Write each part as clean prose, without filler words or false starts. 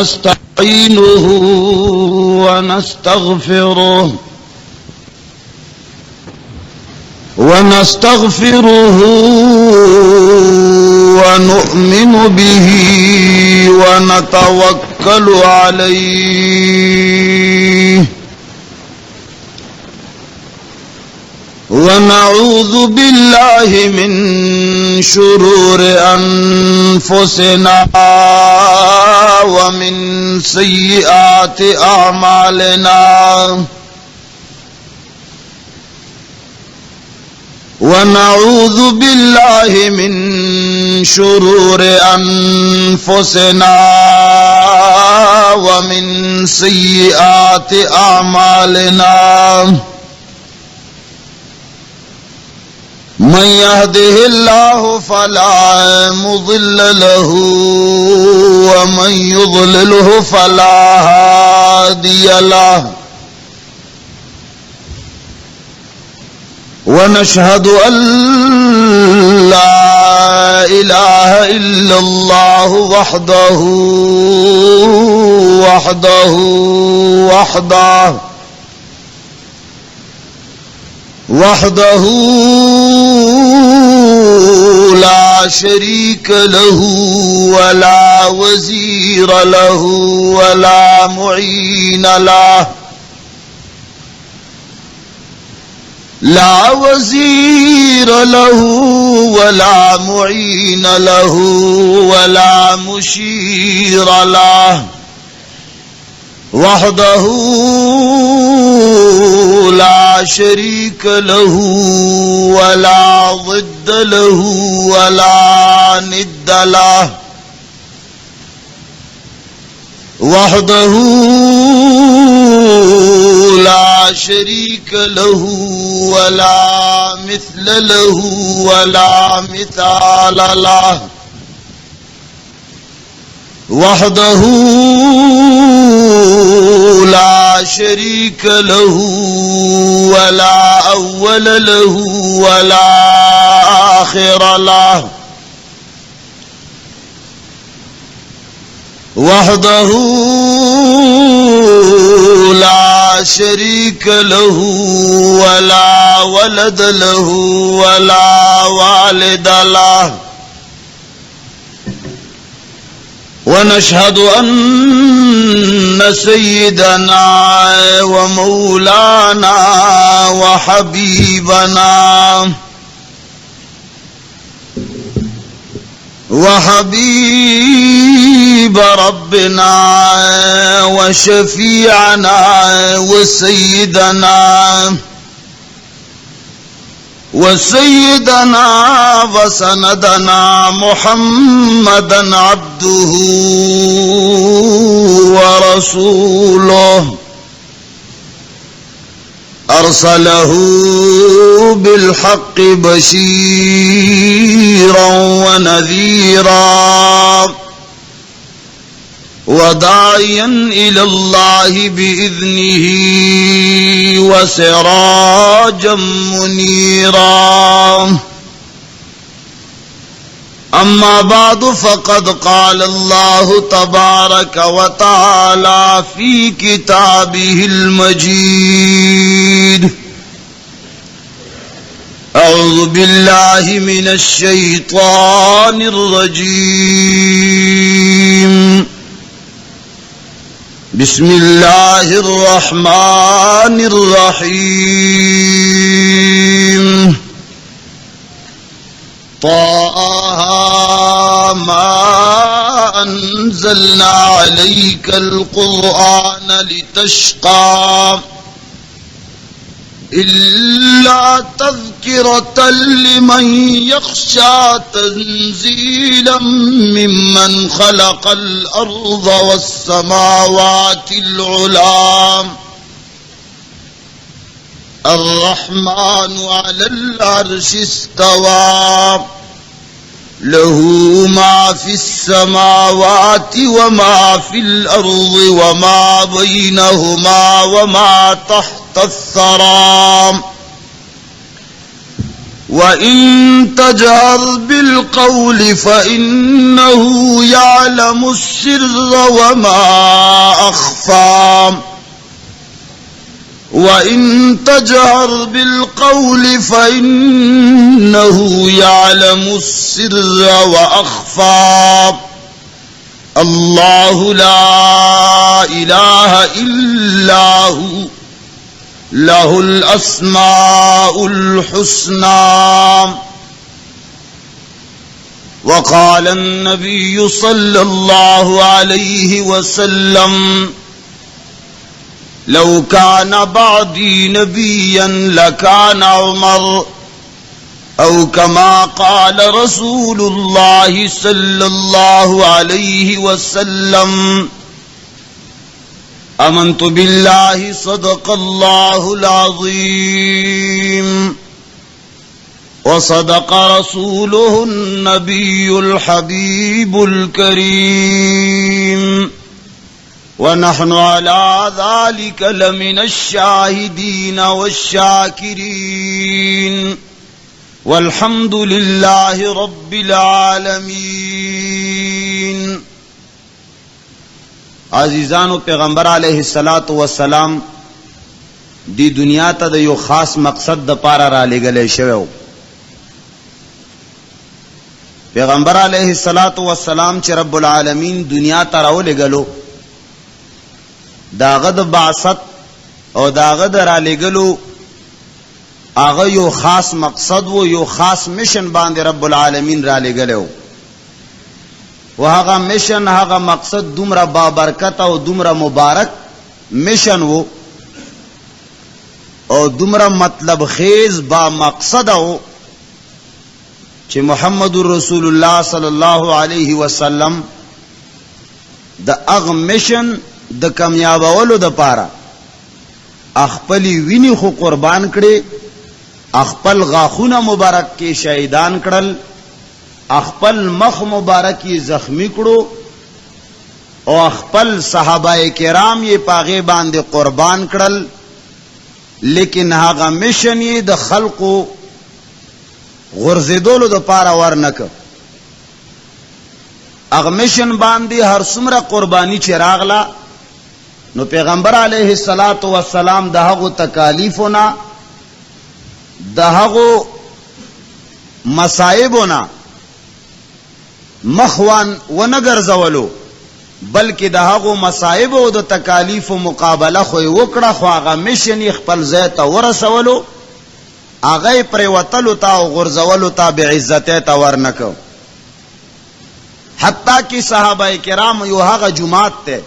नस्तईनुहु व नस्तगफिरुहु व नु'मिनु बिही व नतवक्कलु अलैहि व नऊज़ु बिल्लाहि मिन शुरूरि अनफुसिना व मिन सय्यिआति अअमालिना ونعوذ بالله من شرور أنفسنا ومن سيئات أعمالنا من يهده الله فلا مضل له ومن يضلله فلا هادي له ونشهد أن لا إله إلا الله وحده لا شريك له ولا وزير له ولا معين له لا وزير له ولا معين له ولا مشير له وحده لا شريك له ولا ضد له ولا ند له وحده لا شريك له ولا مثل له ولا مثال له وحده لا شريك له ولا أول له ولا آخر له وحده لا شريك له ولا ولد له ولا والد له ونشهد أن سيدنا ومولانا وحبيب ربنا وشفيعنا وسيدنا وسندنا محمدا عبده ورسوله أرسله بالحق بشيرا ونذيرا وداعيا إلى الله بإذنه وسراجا منيرا أما بعد فقد قال الله تبارك وتعالى في كتابه المجيد أعوذ بالله من الشيطان الرجيم بسم الله الرحمن الرحيم طه ما أنزلنا عليك القرآن لتشقى إلا تذكرة لمن يخشى تنزيلا ممن خلق الأرض والسماوات العلى الرحمن على العرش استوى له ما في السماوات وما في الأرض وما بينهما وما تحت الثرى وَإِن تَجْهَرْ بِالْقَوْلِ فَإِنَّهُ يَعْلَمُ السِّرَّ وَمَا أَخْفَى وَإِن تَجْهَرْ بِالْقَوْلِ فَإِنَّهُ يَعْلَمُ السِّرَّ وَأَخْفَى الله لا إله إلا هو له الأسماء الحسنى وقال النبي صلى الله عليه وسلم لو كان بعدي نبيا لكان عمر أو كما قال رسول الله صلى الله عليه وسلم آمنت بالله صدق الله العظيم وصدق رسوله النبي الحبيب الكريم ونحن على ذلك لمن الشاهدين والشاكرين والحمد لله رب العالمين. عزیزانو، پیغمبر علیہ الصلات والسلام دی دنیا ته د یو خاص مقصد د پاره را لګلې شوی. پیغمبر علیہ الصلات والسلام چې رب العالمین دنیا ته راولېګلو، داغه د بعثت او داغه د را لګلو هغه یو خاص مقصد و، یو خاص مشن باندې رب العالمین را لګلو. وهغه مشن، هغه مقصد دومره بابرکت او دومره مبارک مشن و او دومره مطلب خیز با مقصد و چې محمد رسول الله صلی الله علیه وسلم د هغه مشن د کامیابولو د پاره خپل ویني خو قربان کړي، خپل غاخونه مبارک کې شهیدان کړل، خپل مخ مبارکی زخمی کړو او خپل صحابه کرام یې پاغه باندې قربان کړل. لیکن هغه مشن یې د خلقو غرزیدولو د پاره ورنک. هغه مشن باندې هر څومره قربانی چې راغله، نو پیغمبر علیه الصلاۃ والسلام د هغو تکالیفونه، د هغو مصائبونه مخوان ونګرځولو، بلکې د هغو مصائب او د تکالیف مقابله خو وکړه، خو هغه مشن خپل ځای ته ورسولو، هغه پر وتلو تا او غرزولو تا بعزته تا ورنکو. حتی کہ صحابہ کرام یو هغه جماعت ته،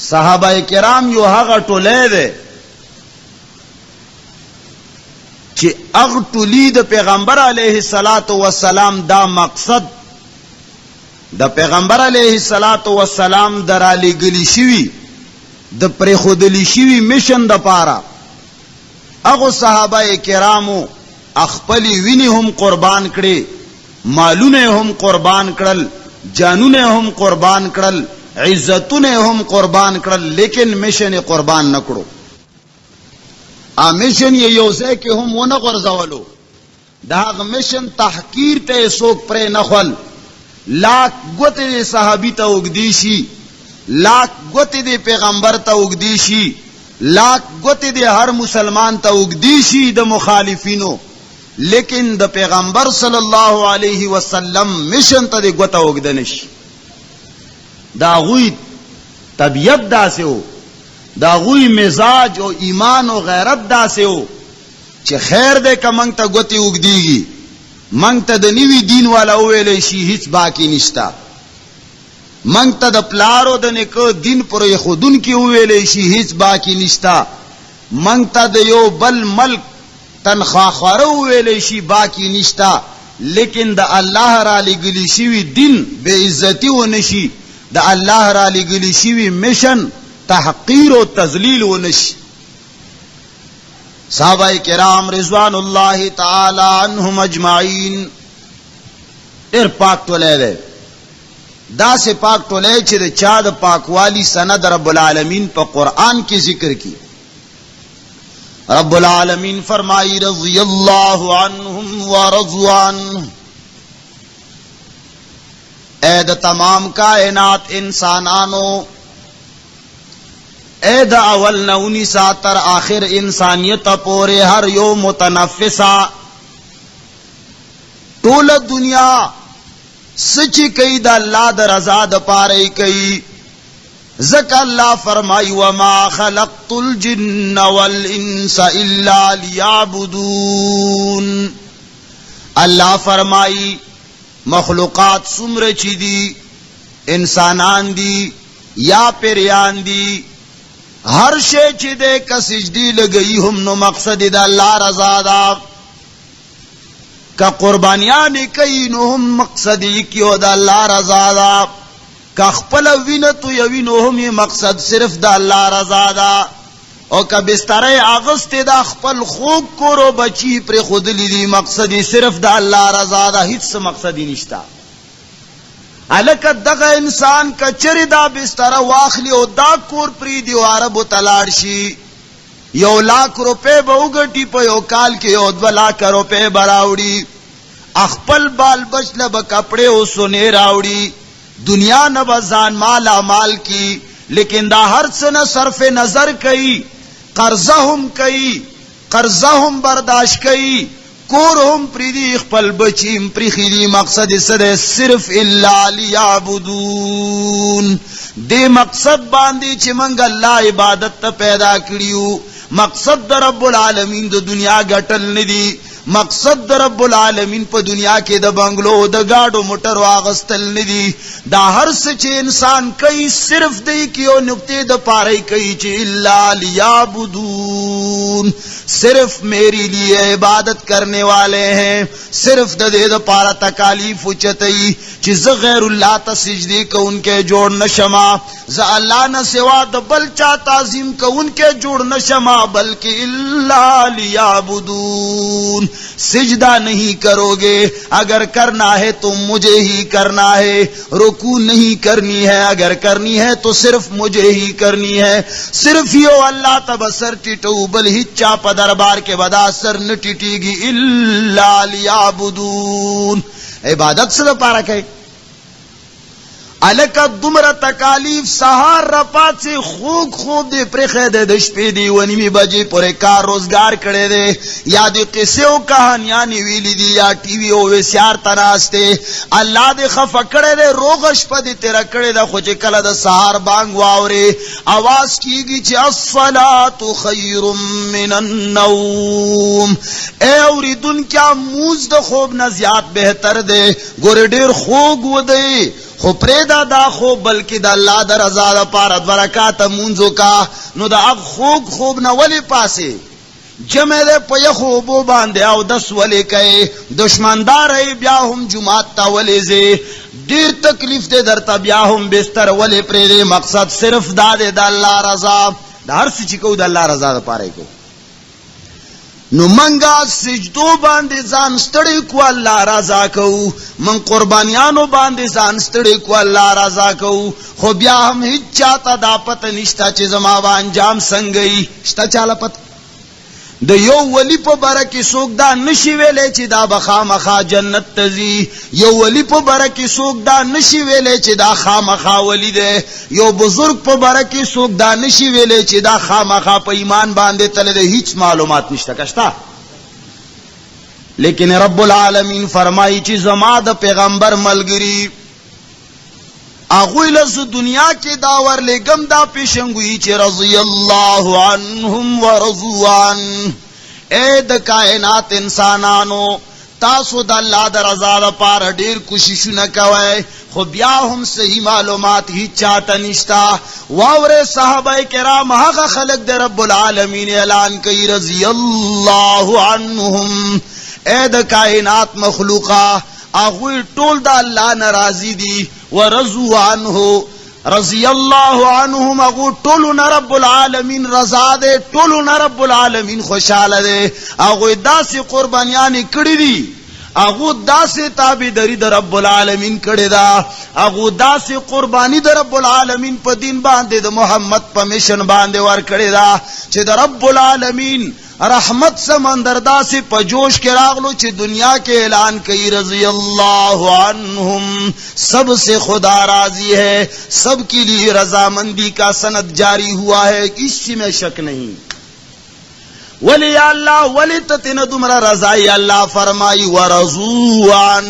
صحابہ کرام یو هغه ټوله ده چې اغ ټولی د پیغمبر علیه الصلاۃ والسلام دا مقصد د پیغمبر علیه الصلاۃ والسلام درالی گلی شوی د پر خودلی شوی مشن د پاره اغه صحابه کرامو خپل ویني هم قربان کړي، مالونه هم قربان کړل، جانونه هم قربان کړل، عزتونه هم قربان کړل، لیکن مشن قربان نکړو. مشن یہ یوزے کہ ہم وہ نہ غرزولو، داغ مشن تحقیر تے سوک پرے نخول، لاکھ گوتے دے صحابی تا اگدیشی، لاکھ گوتے دے پیغمبر تا اگدیشی، لاکھ گوتے دے ہر مسلمان تا اگدیشی دا مخالفینو، لیکن دا پیغمبر صلی اللہ علیہ وسلم مشن تا دے گوتا اگدنش. دا غوی طبیعت دا سے ہو، دا غوی مزاج او ایمان او غیرت دا سے ہو چې خیر دے که منگ تا گوتی اگدیگی، منگ تا دا نیوی دین والا اویلے شی ہیچ باقی نشتا، منگ تا دا پلارو دا نکو دین پر خودن کی اویلے شی ہیچ باقی نشتا، منگ تا دا یو بل ملک تنخواخوار اویلے شی باقی نشتا، لیکن دا اللہ را لگلی شیوی دین بے عزتی و نشی، دا اللہ را لگلی شیوی مشن تحقیر و تذلیل و نشی. صحابہ کرام رضوان اللہ تعالی عنہم اجمعین ډېر پاک ټولې ده، دا سه پاک ټولې چې د چا د پاکوالی سند رب العالمین په قرآن کې ذکر کی رب العالمین فرمائی رضی اللہ عنہم ورضوا عنہ، اے دا تمام کائنات انسانانو، اے دا اول نونی سا تر آخر انسانیت پورے ہر یو متنفسا طول دنیا سچی کئی دا اللہ دا رضا دا پارے کئی، ذکر اللہ فرمائی وما خلقت الجن والانس الا لیعبدون، اللہ فرمائی مخلوقات سمر چی دی، انسانان دی یا پیریان دی، ہر شے چی دے کا سجدی لگئی ہم نو مقصد دا اللہ رضا دا، کا قربانیان کئی نو ہم مقصدی کیو دا اللہ رضا دا، کا خپل وینتو یوینو ہم یہ مقصد صرف دا اللہ رضا دا، او کا بسترے آغست دا خپل خوب کورو بچی پر خود لیدی مقصدی صرف دا اللہ رضا دا، ہیچ مقصدی نشتا۔ الکت دغا انسان کا چری دا بستر واخلی او دا کور پری دیو عربو تلارشی، یو لاکھ روپے با اگٹی پا یو کال کے یو 2 لاکھ روپے براوڑی، اخپل بال بچ لبا کپڑے او سنے راوڑی، دنیا نبا زان مالا مال کی، لیکن دا ہر سن صرف نظر کئی، قرضہ ہم کئی، قرضہ ہم برداشت کئی، کور ہم پریدی اخپل بچیم پریخیدی، مقصد صدے صرف اللہ لیعبدون، دے مقصد باندی چی منگ اللہ عبادت تا پیدا کریو، مقصد دا رب العالمین دا دنیا گٹل ندی، مقصد دا رب العالمین پا دنیا کے دا بنگلو دا گاڑو موٹر واغستل ندی، دا ہر سچے انسان کئی صرف دی کیو نکتے دا پارے کئی چی اللہ لیعبدون، صرف میری لیے عبادت کرنے والے ہیں، صرف دا دے دا پارا تکالیف اچتئی چی غیر اللہ تا سجدی کا ان کے جوڑ نشما، اللہ نہ سوا دا بلچا تعظیم کا ان کے جوڑ نشما، بلکہ اللہ لیعبدون، سجدہ نہیں کرو گے، اگر کرنا ہے تو مجھے ہی کرنا ہے، رکوع نہیں کرنی ہے، اگر کرنی ہے تو صرف مجھے ہی کرنی ہے، صرف یو اللہ تب سر ٹٹو بل ہچا پا دربار کے بدا سر نہ ٹٹی گی، اللہ لیعبدون، عبادت سے پارا کہے الکا دمر تکالیف سہار رپات سے خوب خوب دے پرخے دے دشپی دی ونیمی بجی پورے کار روزگار کرے دے، یا دی قصے و کہانیانی ویلی دی، یا ٹی وی او ویسیار تناستے، اللہ دے خفا کرے دے روغش پا دی تیرا کرے دے خوچے کلا دا سہار بانگ واورے آواز کی گی چی الصلاة خیر من النوم، اے اوری دن کیا موز دا خوب نزیاد بہتر دے، گورے دیر خوب و دے، خو پریدا دا خوب بلکہ دا اللہ دا رضا دا پارد ورکات منزو کا، نو دا اب خوب نہ ولی پاسے جمع دے پا خوبو باندے او 10 ولی کئے، دشمندار ہے بیا ہم جماعت تا ولی زے، دیر تکلیف دے در تا بیا ہم بستر ولی پریدے، مقصد صرف دا دے دا اللہ رضا، دا ہر سی چکو دا اللہ رضا دا پارے کو، نو منگا سجدو باندے زان ستڑی کو اللہ رضا کو، من قربانیانو باندے زان ستڑی کو اللہ رضا کو، خو بیا ہم ہیچ چاہتا دا پتہ نشتا چی زما با انجام سنگئی، شتا چالا پتہ دا یو ولی پا برکی سوک دا نشی ویلے چی دا بخامخا جنت تزی، یو ولی پا برکی سوک دا نشی ویلے چی دا خامخا ولی دے، یو بزرگ پا برکی سوک دا نشی ویلے چی دا خامخا پا ایمان باندے تلے دے، ہیچ معلومات نشتا کشتا، لیکن رب العالمین فرمائی چی زما دا پیغمبر ملگری اغوی لز دنیا کے داور لے گم دا پیشنگوئی چی رضی اللہ عنہم ورضوان، اے دا کائنات انسانانو تاسو دا اللہ دا رضا دا پار دیر کوشش نکوئے، خو بیا ہم صحیح معلومات ہی چاہتا نشتا، واورے صحابہ کرام حق خلق دے رب العالمین اعلان کئی رضی اللہ عنہم، اے دا کائنات مخلوقہ اغوی ٹول دا اللہ نرازی دی، ورضو عنہ رضی اللہ عنہم اغو ٹولو رب العالمین رضا دے، ٹولو رب العالمین خوشحال دے، اغوی دا سی قربانیانی کڑی دی، اغو دا سی تابعداری دا رب العالمین کڑی دا، اغو دا سی قربانی دا رب العالمین پا دین باندے دا محمد پا مشن باندے ور کڑی دا، چی دا رب العالمین رحمت سمندردا سے پجوش کے راغلو چھ دنیا کے اعلان کئی رضی اللہ عنہم، سب سے خدا راضی ہے، سب کے لیے رضامندی کا سند جاری ہوا ہے، اسی میں شک نہیں۔ ولی اللہ ولی تتن دمرا رضائی اللہ فرمائی ورضو عن،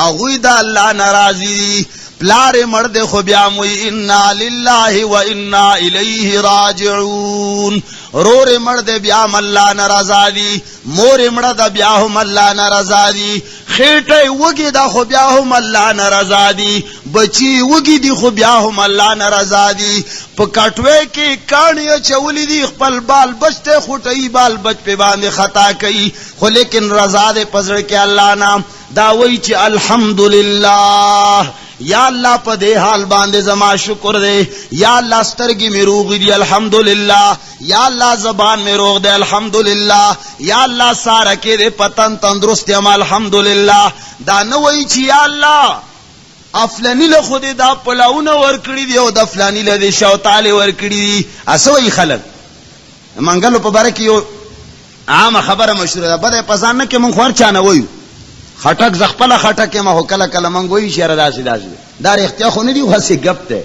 اغوی دا اللہ ناراضی دی، پلار مرد خو بیا موی انا للہ و انا الیہ راجعون، رور مرد بیا اللہ نرضا دی، مور مرد بیا ہم اللہ نرضا دی، خیٹے وگی دا خو بیا ہم اللہ نرضا دی، بچی وگی دی خو بیا ہم اللہ نرضا دی، پکٹوے کی کانی چولی دی خپل بال بچتے خوٹئی بال بچ پہ باندے خطا کئی، خو لیکن رضا دے پزر کے اللہ نام داوئی چی الحمدللہ، یا اللہ پا دے حال باندے زما شکر دے، یا اللہ سترگی میں روغ دی الحمدللہ، یا اللہ زبان میں روغ دے الحمدللہ، یا اللہ سارکے دے پتن تندرست یم الحمدللہ، دا نوئی چی یا اللہ افلانی لخود دا پلاؤن ورکڑی دی او دا افلانی لدے شوتال ورکڑی دی، اسوئی خلق منگلو پا برکی عام خبر مشروع دا بدے پسان نکے من خوار چانا ویو خٹک زخپلا خٹک ما ہو کلا کلا منگوئی شیر داسی داسی دار اختیار خو ندی واسه گپ ته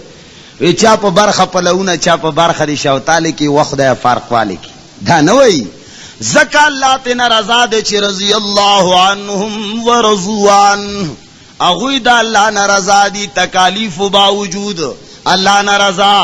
وی چا په برخه پلونه چا په برخه دی شوتاله کی وخت د فرق والی کی دا نه وی زکا الله تن رضا دے چ رضی اللہ عنہم ورضوا عنہ، اغوی دا اللہ نرضا دی تکالیف باوجود، اللہ نرضا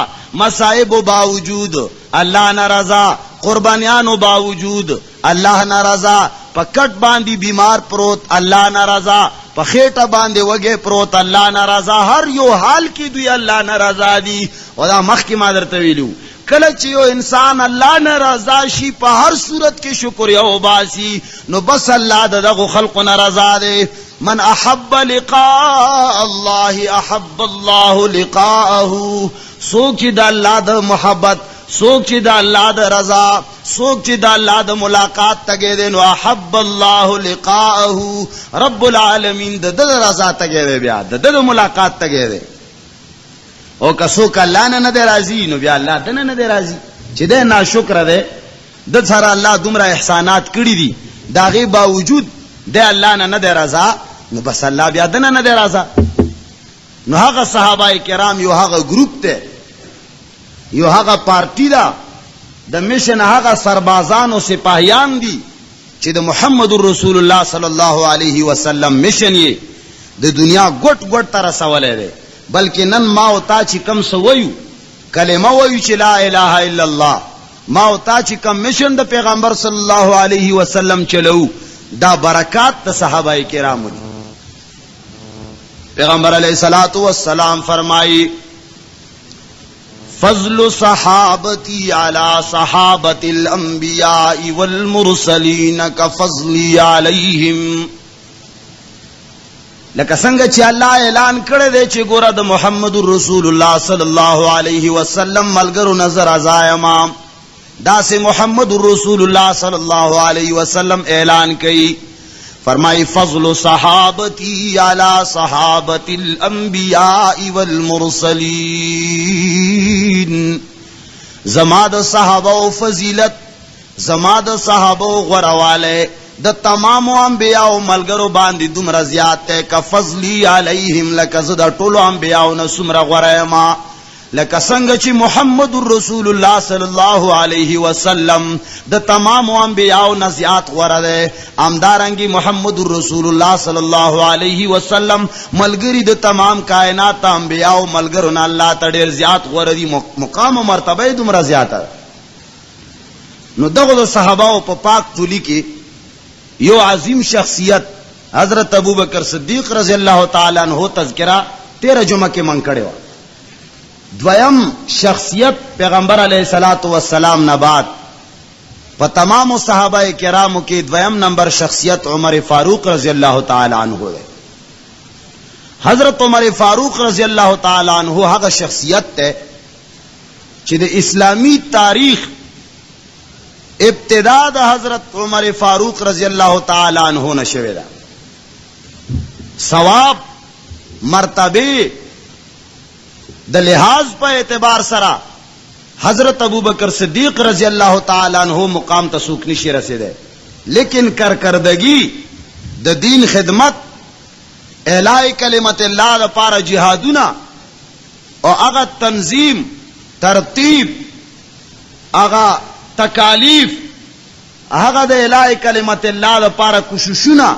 مصائب باوجود، اللہ نرضا قربانیان باوجود، اللہ نرضا پکٹ باندی بیمار پروت، اللہ نرضا پخیٹا باندے وگے پروت، اللہ نرضا ہر یو حال کی دوی اللہ نرضا دی، ودا مخ کی مادر طویلو کلچ یو انسان اللہ نرضا شی پا ہر صورت کی شکر یو باسی نو بس اللہ دغو خلق نرضا دے۔ من احب لقاء اللہ احب اللہ لقاءہ، سوک چی دا اللہ دا محبت، سوک چی دا اللہ دا رضا، سوک چی دا اللہ دا ملاقات تگے دے نو احب اللہ لقاءہ، رب العالمین دا دا رضا تگے دے بیا دا دا ملاقات تگے دے، او کسوک اللہ نے ندے راضی نو بیا اللہ دنے ندے راضی، چی دے نا شکر دے دا سارا اللہ دمرا احسانات کری دی داغی باوجود دے اللہ نے ندے رضا نو بس اللہ بیا دنے ندے رضا۔ نو حق صحابہ کرام یو حق گروپ تے، یو حق پارٹی دا دا مشن حق سربازان و سپاہیان دی چی دا محمد الرسول اللہ صلی اللہ علیہ وسلم مشن یہ دا دنیا گوٹ گوٹ تا رسولے دے، بلکہ نن ماو تا چی کم سویو کلمہ ویو چی لا الہ الا اللہ، ماو تا چی کم مشن دا پیغمبر صلی اللہ علیہ وسلم چلو دا برکات دا صحابہ کرام دی۔ پیغمبر علیہ الصلوۃ والسلام فرمائی فضل صحابتی علی صحابت الانبیاء والمرسلین کفضلی علیہم، لکہ سنگ چی اللہ اعلان کرے دے چی گورا دا محمد الرسول اللہ صلی اللہ علیہ وسلم ملگر نظر ازائما دا سے محمد الرسول اللہ صلی اللہ علیہ وسلم اعلان کی، فرمائی فضل صحابتی علی صحابت الانبیاء والمرسلین، زماد صحابہ و فضیلت، زماد صحابہ و غروالے دا تمام انبیاء و ملگرو باندی دم رضیات تے کا فضلی علیہم لکا زدہ طولو انبیاء و نسمر غرائما، لکا سنگ چی محمد الرسول اللہ صلی اللہ علیہ وسلم دا تمام انبیاء و نزیات غردے، امدارنگی محمد الرسول اللہ صلی اللہ علیہ وسلم ملگری دا تمام کائنات انبیاء و ملگرن اللہ تا دیر زیات غردی، مقام و مرتبہ دم رضیات۔ نو دغو دا صحابہ و پاک تولی کی یو عظیم شخصیت حضرت ابوبکر صدیق رضی اللہ تعالیٰ عنہ تذکرہ 13 جمعہ کے من کڑے ہوا۔ دویم شخصیت پیغمبر علیہ الصلوۃ والسلام نبات پا تمام صحابہ کرامو کی دویم نمبر شخصیت عمر فاروق رضی اللہ تعالیٰ عنہ ہے۔ حضرت عمر فاروق رضی اللہ تعالیٰ عنہ حق شخصیت ہے چی دا اسلامی تاریخ ابتدا دا حضرت عمر فاروق رضی اللہ تعالیٰ عنہ نشوے دا، ثواب مرتبے دا لحاظ پا اعتبار سرا حضرت ابوبکر صدیق رضی اللہ تعالی عنہ مقام تسوک نشی رسیدے، لیکن کرکردگی د دین خدمت اعلاء کلمت اللہ دا پارا جہادونا اور اغا تنظیم ترتیب اغا تکالیف اغا دا اعلاء کلمت اللہ دا پارا کوششونا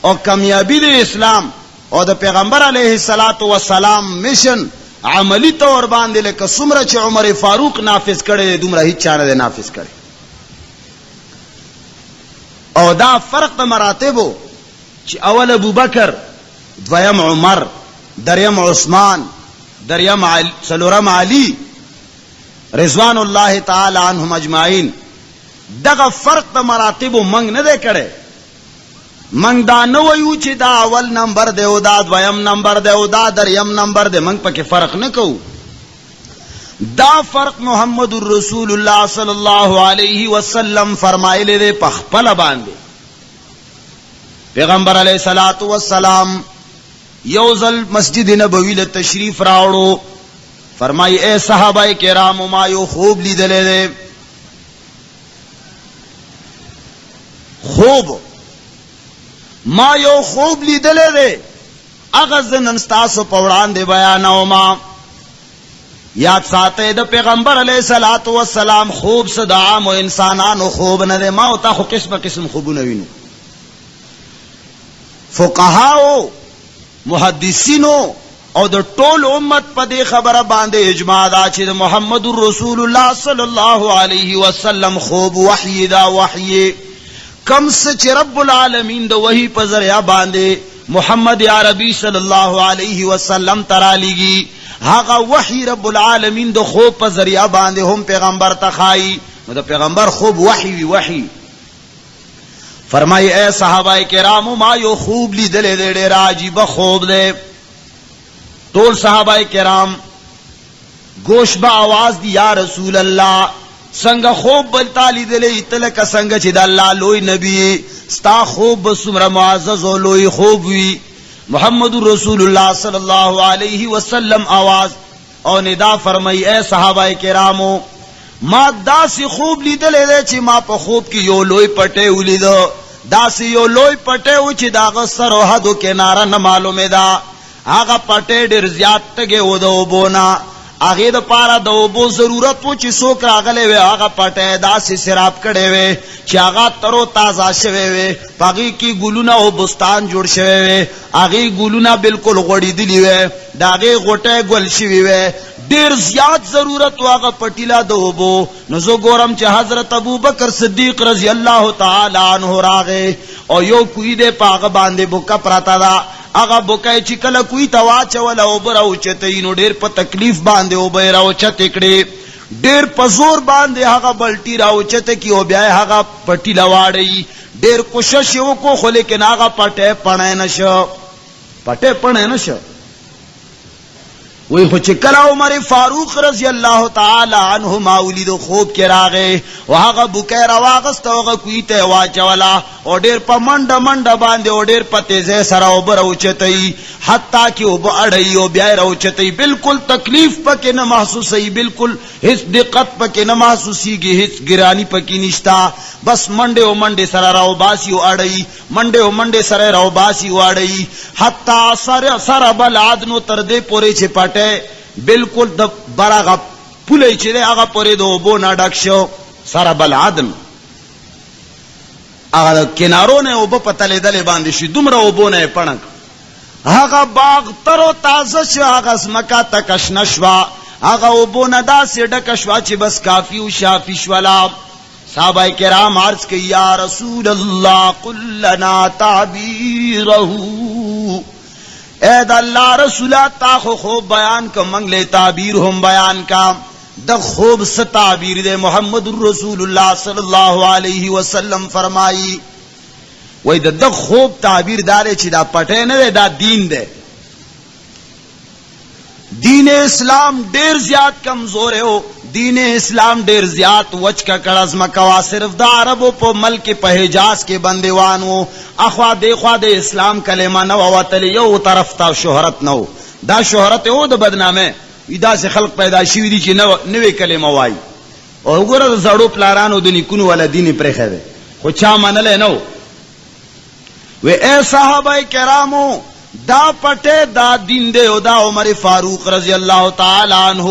اور کامیابی دے اسلام اور دا پیغمبر علیہ السلام مشن عملی طور باندې لکه څومره چې عمر فاروق نافذ کړي دومره هیڅ چا نه نافذ کړي. او دا فرق د مراتبو چې اول ابو بکر، دویم عمر، دریم عثمان، دریم څلورم علی رضوان الله تعالی عنهم اجمعین. دغه فرق د مراتبو منګ نه دی کړي. منگ دا نو ویو چې دا اول نمبر دے او دا دویم نمبر دے او دا دریم نمبر دے، منگ پاکے فرق نہ کو. دا فرق محمد الرسول اللہ صلی اللہ علیہ وسلم فرمائے لے دے پخپل باندے. پیغمبر علیہ الصلوۃ والسلام یوزل مسجد نبوی لے تشریف راوڑو، فرمائی اے صحابہ کرام ما یو خوب لی دلے دے. خوب ما یو خوب لیدلے دے اغز ننستاسو پوڑان دے بیاناو ما. یاد ساتے دا پیغمبر علیہ الصلوۃ والسلام خوب صدا عام و انسانانو خوب نہ دے، ما ہوتا خو قسم قسم خوبو نوینو. فقہاو محدثینو او دا ټول امت پا دے خبر باندے اجماع دا چی دا محمد الرسول اللہ صلی اللہ علیہ وسلم خوب وحی دا وحی کم سچ رب العالمین دو وحی پا ذریعہ باندے محمد عربی صلی اللہ علیہ وسلم ترالیگی. ہاگا وحی رب العالمین دو خوب پا ذریعہ باندے ہم پیغمبر تخائی، دا پیغمبر خوب وحی وی وحی. فرمائی اے صحابہ کرامو ما یو خوب لی دلے دے دے راجیب خوب دے. طول صحابہ کرام گوش با آواز دی یا رسول اللہ سنگ خوب بلتا لی دلے اتلک سنگ چی دا اللہ لوی نبی ستا خوب بسمر معزز و لوی خوب وی. محمد رسول اللہ صلی اللہ علیہ وسلم آواز او ندا فرمائی اے صحابہ کرامو ما دا سی خوب لی دلے دے چی ما پا خوب کی یو لوی پٹے ولی دو، دا سی یو لوی پٹے وی چی دا غصر و حدو کنارا نمالو میں دا آغا پٹے ڈر زیاد تگے و دو بونا آگے دا پارا دا اوبو ضرورت و چی سوک راغلے وے آگا پٹے دا سی سراب کڑے وے چی آگا ترو تازہ شوے وے پاگی کی گلونا او بستان جوڑ شوے وے آگی گلونا بالکل غڑی دلی وے دا آگے غٹے گل شوی وے دیر زیاد ضرورت و آگا پٹیلا دا اوبو. نزو گورم چی حضرت ابو بکر صدیق رضی اللہ تعالی عنہ راغے او یو کوئی دے پاگ باندے بکا پراتا دا آغا بکای چی کلا کوئی تواچا ولا اوبر اوچتے نو دیر پا تکلیف باندے اوبر اوچتے کڑے دیر پا زور باندے آغا بلٹی را اوچتے کی او بیائے آغا پٹی لواڑی دیر کوشش یو کو خو لیکن آغا پٹے پڑے نشا پٹے پڑے نشا. وی خو چکلا عمر فاروق رضی اللہ تعالی عنہ ماولی دو خوب کے راغے وہاں بکے رواغست وغا کوئی تیواچا والا او دیر پا منڈ منڈ باندے او دیر پا تیزے سر او بر اوچتئی حتیٰ کہ او با اڑئی او بیائر اوچتئی بالکل تکلیف پا کے نہ محسوسی، بالکل ہس دقت پا کے نہ محسوسی گی، ہس گرانی پا کی نشتا. بس منڈے او منڈے سر راو باسی او اڑئی منڈے او منڈے سر راو باسی او اڑئی حتیٰ سر بلعدنو تردے پورے چھے پٹے بالکل د براغ پولی چی دے آغا پوری دو بو نا ڈک شو سارا بلعدن آغا کنارو نے او بو پتلے دلے باندی شی دمرا او بو نے پنک آغا باغ ترو تازش آغا سمکا تکشنشوا آغا او بو ندا سی ڈکشوا چی بس کافی و شافی شوالا. صحابہ کرام عرض کہ یا رسول اللہ قل لنا تعبیرہو اے دا اللہ رسولہ تا خوب بیان کا منگلے تعبیر ہم بیان کا دا خوب سے تعبیر دے. محمد الرسول اللہ صلی اللہ علیہ وسلم فرمائی وہی دا خوب تعبیر دارے چی دا پٹے نہ دے دا دین دے. دین اسلام دیر زیاد کمزور ہو، دین اسلام دیر زیاد وچ کا کڑز مکوا صرف دا عربو پو ملک پہ حجاز کے بندیوانو اخوا دے اسلام کلمہ نو وطلی یو طرف تا شہرت نو دا شہرت او دا بدنامے دا سه خلق پیدا شوی دي چې نوې کلمه وای او وګوره زړو پلارانو د نیکونو ول دین پرې خره خو چا منل نو و اے صحابه کرامو دا پټه دا دین دے او دا عمر فاروق رضی اللہ تعالی عنہ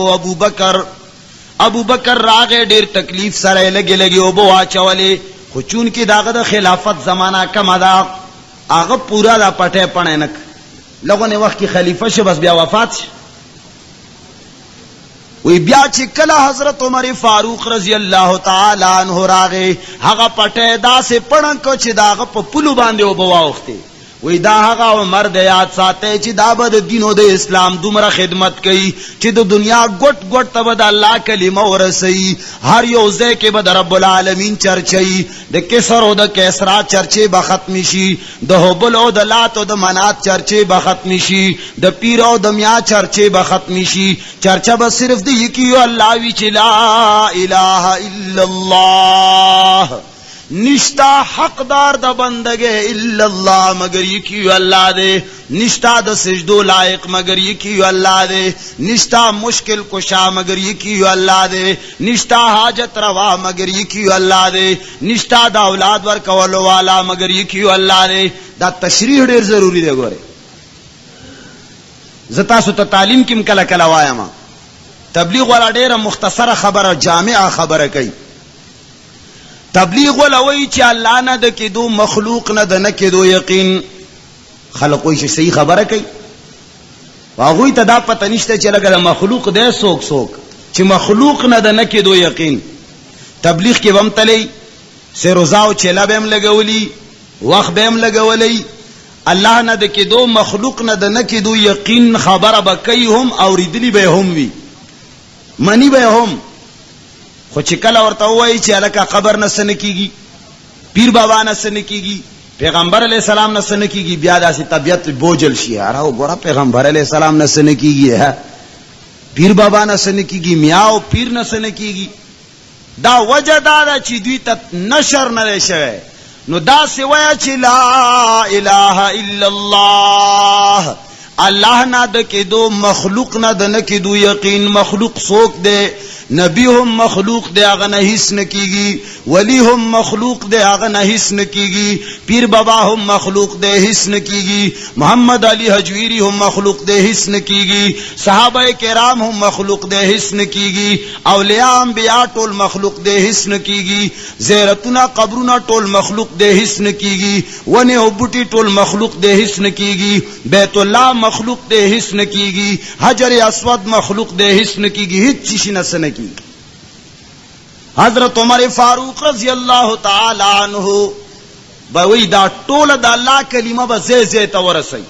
ابو بکر راغه ډیر تکلیف سره لګي او بو واچولې خو چون کې داغه د خلافت زمانہ کم دا هغه پورا دا پټه پړنک لغونه وخت کې خلیفہ شه بس بیا وفات شه وی بیا چې کله حضرت عمر فاروق رضی اللہ تعالی عنہ راغه هغه پټه دا سه پړنک چې داغه په پلو باندې او بو واخته وی دا هغه عمر د یاد ساته چې دا به د دین او د اسلام دومره خدمت کوي چې د دنیا ګټ ګټ ته به د الله کلمه ورسي هر یو ځای کې به د رب العالمین چرچي د کسر او د کیسرا چرچي به ختم شي د هبل او د لات او د منات چرچي به ختم شي د پیر او د میا چرچي به ختم شي چرچا به صرف د یکیو الله وی چې لا اله الا الله نشتا حقدار دا بندگے الا اللہ مگر یکیو اللہ دے نشتا دا سجدو لائق مگر یکیو اللہ دے نشتا مشکل کشا مگر یکیو اللہ دے نشتا حاجت روا مگر یکیو اللہ دے نشتا دا اولاد ورکولو والا مگر یکیو اللہ دے دا تشریح ډیر ضروری دے گورے زتا سو تا تعلیم کم کلا کلا وایا ما تبلیغ والا ډیر مختصر خبر جامع خبر کئی تبلیغ ولوی چې الله نه د کېدو مخلوق نه د نه کېدو یقین خلق وایي چې صحیح خبره کوي هغوی ته دا پته نشته چې لکه د مخلوق دی څوک چې مخلوق نه د نه کېدو یقین تبلیغ کې به هم تلی سروزا او چیله به هم لګولی وخت به هم لګولی الله نه د کېدو مخلوق نه د نه کېدو یقین خبره به کوي هم اوریدلی به هم وي منی به هم خو چې کله ورته وایي چې الکه قبر نه سن کیږي پیر بابا نه سن کیږي پیغمبر علیہ السلام نه سن کیږي بیا داسې طبیعت بوجل شي اره وګوره پیغمبر علیہ السلام نه سن کیږي پیر بابا نه سن کیږي میاو پیر نه سن کیږي دا وجه دا چې دوی ته نشر نه شوی نو دا سی وایي چې لا اله الا الله الله نه د کېدو مخلوق نه د نه کېدو یقین مخلوق څوک دی نبی هم مخلوق دے آغا نہ حس نکیگی ولی هم مخلوق دے آغا نہ حس نکیگی پیر بابا هم مخلوق دے حس نکیگی محمد علی حجویری هم مخلوق دے حس نکیگی صحابہ کرام هم مخلوق دے حس نکیگی اولیاء انبیاء ټول مخلوق دے حس نکیگی زیرتنا قبرنا ټول مخلوق دے حس نکیگی ونی او بوٹی ټول مخلوق دے حس نکیگی بیت اللہ مخلوق دے حس نکیگی حجر اسود مخلوق دے حس نکیگی ہیچ چیشی نسن کی حضرت عمر فاروق رضی اللہ تعالی عنہ بوی دا ټول د الله کلمه به زې ته ورسي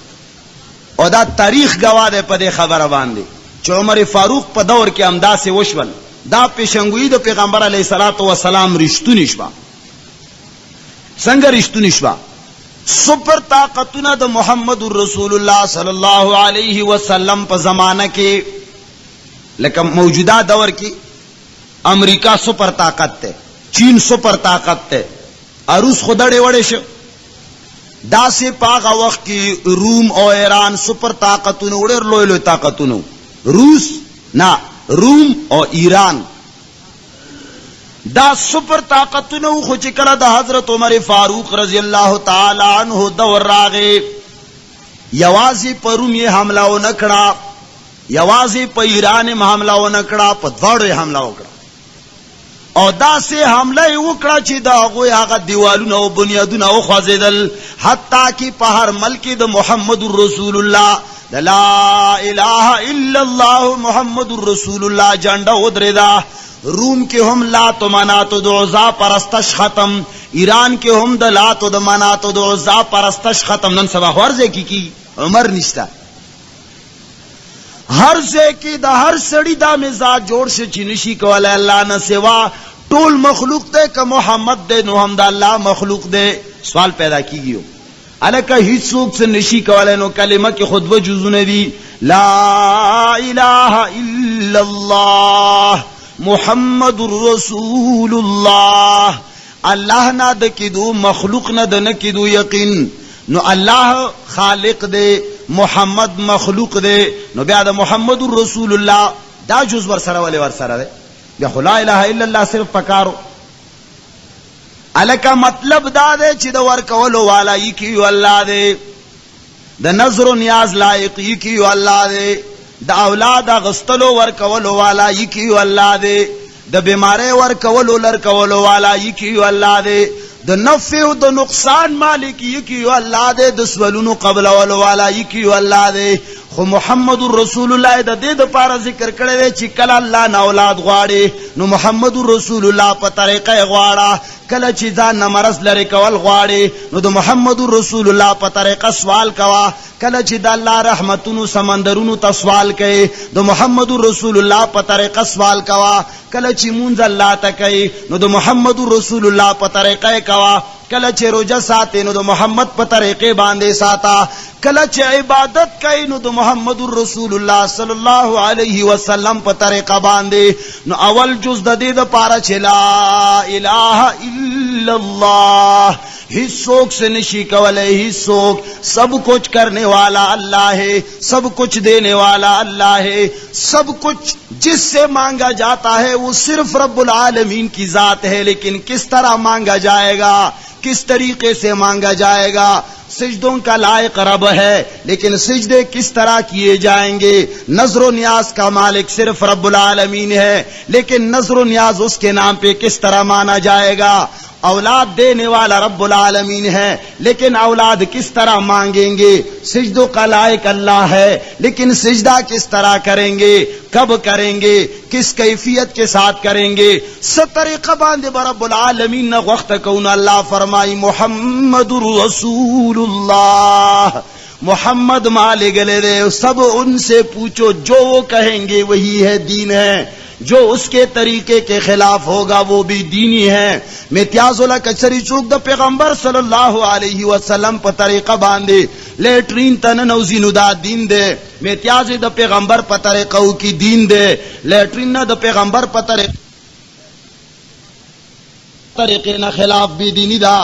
او دا تاریخ گواه ده په دې خبره باندې چې عمر فاروق په دور کې امداسه وشول دا پیشنګوئی د پیغمبر علیه الصلاۃ والسلام رښتونی شوا څنګه رښتونی شوا سپر طاقتونه د محمد رسول الله صلی الله علیه وسلم په زمانہ کې لکه موجودہ دور کی امریکہ سپر طاقت تے چین سپر طاقت تے روس خدڑے وڑے شو دا سے پاغا وقت کی روم او ایران سپر طاقتونو وڑے لوی لوی طاقتونو روس نا روم او ایران دا سپر طاقتونو خو چې کله د حضرت عمر فاروق رضی اللہ تعالی عنہ دور راغے یوازی پر روم یہ حملہ و نکڑا یوازی په ایران حمله ونکړه په دواړو حمله وکړه او دا سه حمله وکړه چې دا هغه دیوالونه او بنیادونه او خوځیدل حتی کې په هر ملک د محمد رسول الله لا اله الا الله محمد رسول الله جنډه ودرېدا روم کې هم لات و منات د عزا پرستش ختم ایران کې هم د لات و د منات د عزا پرستش ختم نن سبا ورځ کی عمر نشتا ہر سے کی دا ہر سڑی دا مزاج جوڑ سے چنشی کوالا اللہ نہ سوا ټول مخلوق دے کہ محمد دے نو ہم دا اللہ مخلوق دے سوال پیدا کی گیو الکہ ہیچ سوک سے نشی کوالا نو کلمہ کی خود وجوزن دی لا الہ الا اللہ محمد رسول اللہ اللہ نہ دکدو مخلوق نہ دنکدو یقین نو اللہ خالق دے محمد مخلوق دے نو بیا د محمد رسول الله دا جز ور سره ولې ور سره ده بیا لا اله الا الله صرف پکارو الکه مطلب دا ده چې د ور کولو والا یې کیو الله دے د نظر و نیاز لائق یې کیو الله دے د اولاد غستلو ور کولو والا یې کیو الله دے د بیماری ور کولو لر کولو والا یې کیو الله دے د نفع او د نقصان مالک یې کیو الله دے د سوالونو قبل ولو والا یې کیو الله دے خو محمد رسول الله د دې د پاره ذکر کړی دی چې کله الله نه اولاد غواړي نو محمد رسول الله په طریقه غواړه کله چې ځان نه مرض لري کول غواړي نو د محمد رسول الله په طریقه سوال کوا کله چې د الله رحمتونو سمندرونو ته سوال کوي د محمد رسول الله په طریقه سوال کوا کله چې مونږ الله ته کوي نو د محمد رسول الله په طریقه کوا کله چې روزه ساتي نو د محمد په طریقې باندې ساته کله چې عبادت کوي نو د محمد رسول الله صلی الله علیه وسلم په طریقه باندې نو اول جز د دې د پاره چې لا اله الا الله हिस्सोक से निशी कवले हिस्सोक सब कुछ करने वाला अल्लाह है सब कुछ देने वाला अल्लाह है सब कुछ जिससे मांगा जाता है वो सिर्फ रब्बुल आलमीन की जात है लेकिन किस तरह मांगा जाएगा किस तरीके से मांगा जाएगा सिजदों का लायक रब है लेकिन सिजदे किस तरह किए जाएंगे नजर न्याज का मालिक सिर्फ रब्बुल आलमीन है लेकिन नजर न्याज उसके नाम पे किस तरह माना जाएगा औलाद देने वाला रब्बुल आलमीन है लेकिन औलाद किस तरह मांगेंगे सिजदों का लायक अल्लाह है लेकिन सिजदा किस तरह करेंगे कब करेंगे किस कैफियत के साथ करेंगे सब तरीका बांधे रब्बुल आलमीन न वक्त कौन अल्लाह फरमाई मुहम्मदुर रसूलुल्लाह मोहम्मद माले गले रे सब उनसे पूछो जो वो कहेंगे वही है दीन है जो उसके तरीके के खिलाफ होगा वो भी दीनी है मित्याजुल कचरी चूक द पैगंबर सल्लल्लाहु अलैहि वसल्लम पर तरीका बांधे लेटरीन तन नौजीनु दा दीन दे मित्याज द पैगंबर पर तरीका की दीन दे लेटरीन न द पैगंबर पर तरीके न खिलाफ भी दीनी दा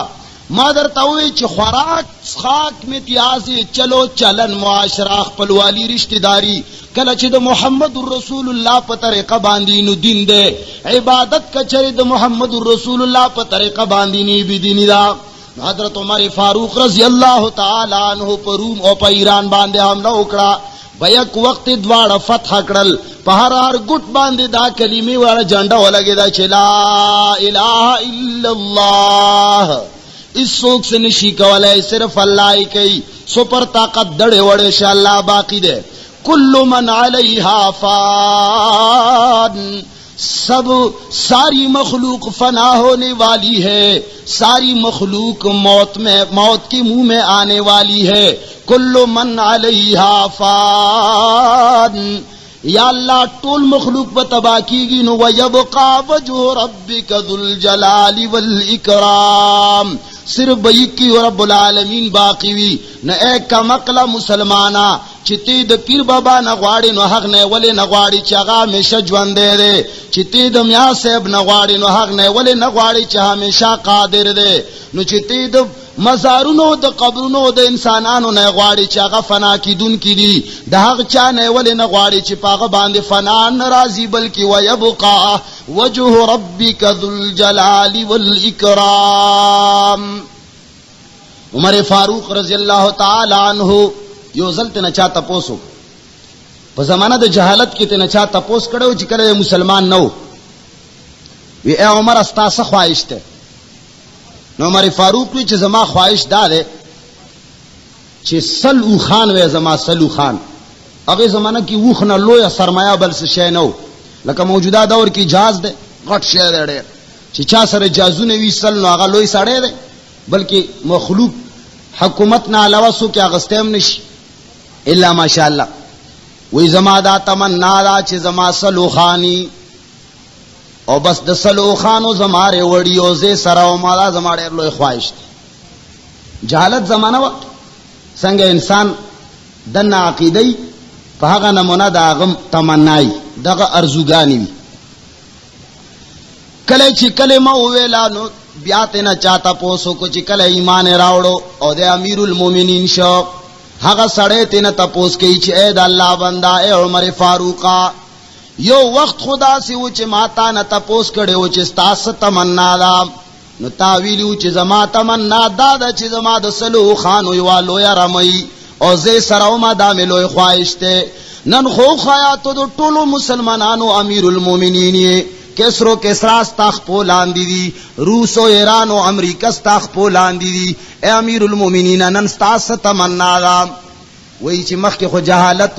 मादर तवी च खुराक खाक मित्याजी चलो चलन मुआशरा खपलवाली रिश्तेदारी कल च द मोहम्मद रसूलुल्लाह पर तरीका बांधी नु दीन दे इबादत कचरे द मोहम्मद रसूलुल्लाह पर तरीका बांधी नी भी दीनी दा हजरत उमर फारूक रजी अल्लाह तआला अन्हु पर रूम और पर ईरान बांधे हमला उकड़ा बैक वक्त द्वारा फतह करल पहाड़ गुट बांधे दा कलीमे वाला झंडा लगे दा चला इलाहा इल्लल्लाह इस सोख से निशी कवले सिर्फ अल्लाह ही कई सुपर ताकत दड़े वड़े से अल्लाह बाकी दे कुल्लु मन अलैहा फान सब सारी मखलूक फना होने वाली है सारी मखलूक मौत के मुंह में आने वाली है कुल्लु मन अलैहा फान या अल्लाह टोल मखलूक ब तबाह कीगी नो वयबका वजह रब्बिका जुल जलाली वल इकराम सिर्फ बयकी और रब्बुल आलमीन बाकी हुई न एक का मकला मुसलमाना चिते द पीर बाबा न गवाड़ी नो हक ने वले न गवाड़ी चगा में ژوند दे दे चिते द मियां साहब न गवाड़ी नो हक ने वले न गवाड़ी चा हमेशा कादिर दे नो चिते द मजारुनो द कब्रुनो द इंसानानो न गवाड़ी चगा फना की दुन की दी द हक चा ने वले न गवाड़ी चिपागा बांधे फना नाराजी बल्कि वयबका वजह रब्बिका जुल जलाली वल इकराम उमर फारूक रजी अल्लाह तआला अन्हु यो जलते न चाहता पोसो पर जमाना द जहालत की ते न चाहता पोस कड़ो जिकरे मुसलमान नो ये ए उमर अस्ता स ख्वाहिश थे नो उमर फारूक वी जमा ख्वाहिश दार है चे सलू खान वे जमा सलू खान अगे जमाना की ऊख न लोया सरमाया बल से शय नो लका मौजूदा दौर की जहाज दे गट शय दे चिचा सर जाजू ने वी सल नो आगा लोई साड़े दे बल्कि मखलूक हुकूमत ना अलावा सो क्या गस्तेम निश इल्ला माशाअल्लाह वही जमादा तमन्ना दा चे जमा सलो खानी और बस द सलो खानो जमारे वड़ियो जे सराव मादा जमारे लोय ख्वाहिश जहालत जमाना वा संग इंसान दन्ना अकीदई पहागा नमूना दागम तमन्नाई दगा अर्जुगानी कले ची कलेमा वेला नो ब्याते न चाहता पोसो को चिकल ईमान रावड़ो और दे अमीरुल मोमिनीन शो هغه سړی تینا تپوس کوي چې اے د الله بندا اے عمر فاروقا یو وخت خدا سی و چې ماتا نه تپوس کړي و چې ستاسو تمنا دا نو تا ویلو چې زما تمنا دا د چې زما د سلو خانو یو لوی رمي او زه سره ما دا مې لوی خواهش ته نن خو خیاتو د ټولو مسلمانانو امیر المؤمنین کسرو کسرا استخ پولان دی روس او ایران او امریکا استخ پولان دی اے امیر المؤمنین نن ستاسو تمنا دا وای چې مخکې خو جهالت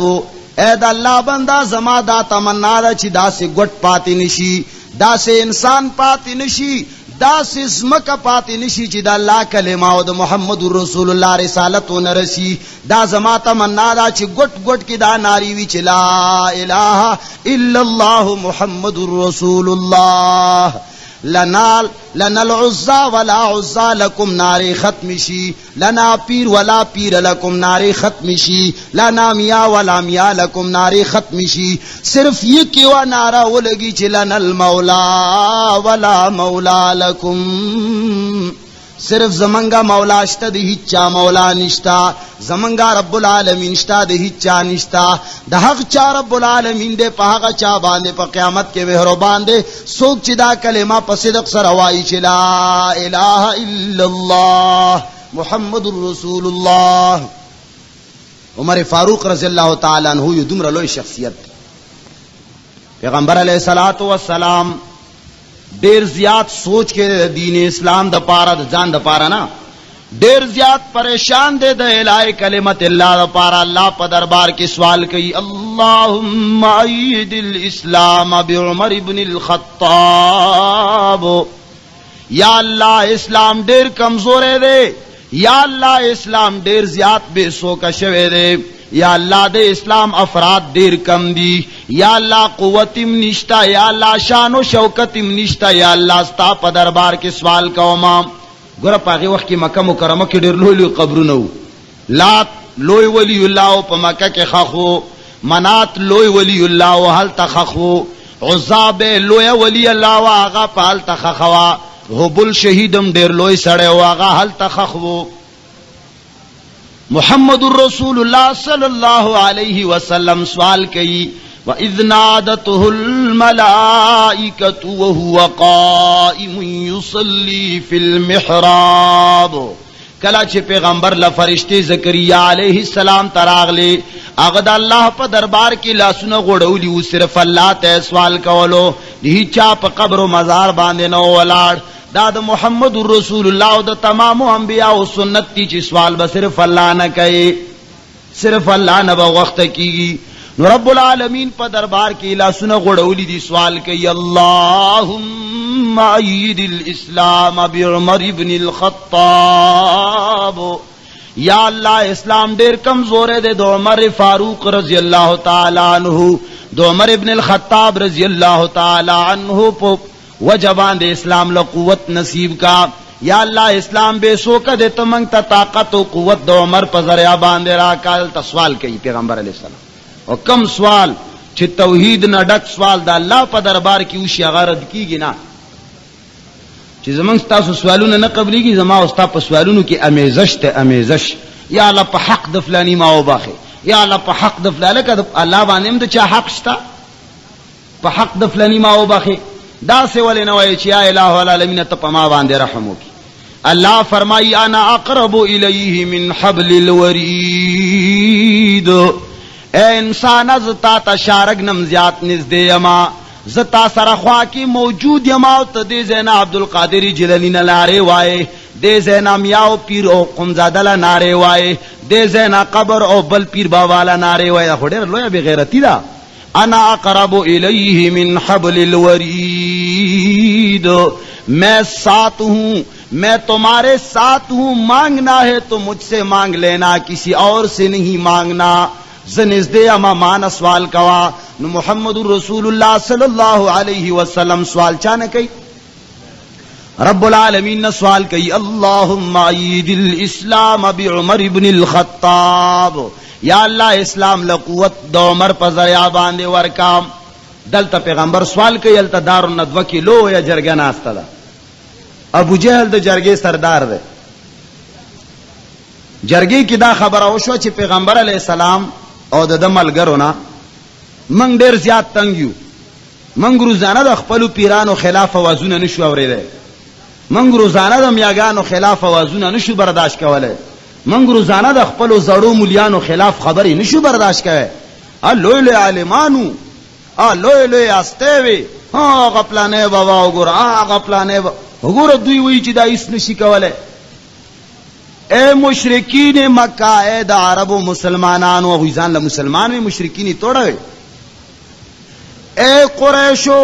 اے د الله بندا زما دا تمنا دا چې دا سه ګټ پاتې نشي دا سه انسان پاتې نشي دا سه زمکه پاتې نشي چې د الله کلمه او د محمد رسول الله رسالت ونرسي دا زما تمنا دا چې ګټ ګټ کې دا ناری وی چې لا اله الا الله محمد رسول الله لنا العزا ولا عزا لكم ناری ختم شي لنا پیر ولا پیر لكم ناری ختم شي لنا میا ولا میا لكم ناری ختم شي صرف یہ کیوا نارا ولگی چې لنا المولا ولا مولا لكم صرف زمنگا مولا شتا دی هیچا مولا نشتا زمنگا رب العالمین شتا دی هیچا نشتا دا حق چا رب العالمین دے پا حقا چا باندے پا قیامت کے مہربان دے سوک چی دا کلمہ پا صدق سروائی چی لا الہ الا اللہ محمد الرسول اللہ عمر فاروق رضی اللہ تعالیٰ عنہ یو دمر لوی شخصیت پیغمبر علیہ السلام ډیر زیات سوچ کے دین اسلام د پارا د جان د پارا نا ډیر زیات پریشان دے د الہی کلمت اللہ د پارا اللہ پا دربار کی سوال کئی اللہم عید الاسلام بعمر ابن الخطاب یا اللہ اسلام ډیر کمزور دے یا اللہ اسلام ډیر زیات بے سوکا شوے دے یا اللہ دے اسلام افراد دیر کم دی یا اللہ قوتم نشتا یا اللہ شان و شوکتم نشتا یا اللہ ستا پا دربار کے سوال کا امام گورا پاگی وقت کی مکہ مکرمہ کی دیر لوی لوی قبرونو لات لوی ولی اللہ پا مکہ کے خخو منات لوی ولی اللہ حل تخخو عزاب لوی ولی اللہ و آغا پا حل تخخوا حبل شہیدم دیر لوی سڑے و آغا حل تخخو محمد الرسول اللہ صلی اللہ علیہ وسلم سوال کئی وَإِذْ نَادَتْهُ الْمَلَائِكَةُ وَهُوَ قَائِمٌ يُصَلِّي فِي الْمِحْرَابِ کلا چھ پیغمبر لفرشتے زکریا علیہ السلام تراغلے اغد اللہ پا دربار کی لاسونا غڑولی و صرف اللہ تے سوال کولو دی چاپ قبر و مزار باندے نو ولاڑ دا دا محمد الرسول اللہ دا تمام انبیاء و سنت تی چی سوال با صرف اللہ نہ کئے صرف اللہ نہ با وقت کی رب العالمین پا دربار کی لاسونا غڑولی دی سوال کئی اللہم عید الاسلام بعمر ابن الخطاب یا اللہ اسلام دیر کمزور دے دو عمر فاروق رضی اللہ تعالی عنہ دو عمر ابن الخطاب رضی اللہ تعالی عنہ پو وجبان دے اسلام لقوت نصیب کا یا اللہ اسلام بے سوکا دے تو منگتا طاقت و قوت دو عمر پا ذریعہ باندے راکال تا سوال کئی پیغمبر علیہ السلام اور کم سوال چھ توحید نہ ڈک سوال دا اللہ پا دربار کی اوشی غرد کی گی نا چھ زمان ستاسو سوالون نہ قبلی گی زمان استا پا سوالونو کی امیزش تے امیزش یا اللہ پا حق دفلانی ماو باخے یا اللہ پا حق دفلانی کا اللہ بانیم دا چا حق شتا پا حق دفلانی ماو باخے دا سے والے نوائے چیا الہ العالمین تپما باندے رحمو کی اللہ فرمائی انا اقرب الیہ من حبل الورید اے انسان زتا تشارگ نمزیات نزدے یما زتا سرخوا کی موجود یما تدے زینا عبدالقادری جلنی نلارے وائے دے زینا میاو پیر او قمزادل نارے وائے دے زینا قبر او بل پیر باوالا نارے وائے خوڑیر لویا بغیرتی دا انا اقرب الیہ من حبل الورید میں ساتھ ہوں میں تمہارے ساتھ ہوں مانگنا ہے تو مجھ سے مانگ لینا کسی اور سے نہیں مانگنا زنزدے اما مانا سوال کوا نو محمد الرسول اللہ صلی اللہ علیہ وسلم سوال چانے کئی رب العالمین نے سوال کئی اللہم عید الاسلام بعمر ابن الخطاب یا اللہ اسلام لقوت دو عمر پا ذریعہ باندے ورکام دلتا پیغمبر سوال کئی التا دار الندوہ کی لو یا جرگہ ناستا دا ابو جہل دا جرگے سردار دے جرګي کې دا خبره وشو چې پیغمبر علی السلام او د ملګرو نه موږ ډېر زیات تنګ یو، موږ روزانه د خپل پیرانو خلاف اوازونه نشو اوریدای، موږ روزانه د میاګانو خلاف اوازونه نشو برداشت کولای، موږ روزانه د خپل زړو مولیانو خلاف خبرې نشو برداشت کوي. لوی لوی عالمانو، لوی لوی استوي، هغه پلانې بابا وګوره، هغه پلانې وګوره، دوی وایي چې دا هیڅ نشي کولای. اے مشرکین مکہ، اے د عربو مسلمانانو، او ځان له مسلمان وي، مشرکین توړوي. اے قریشو،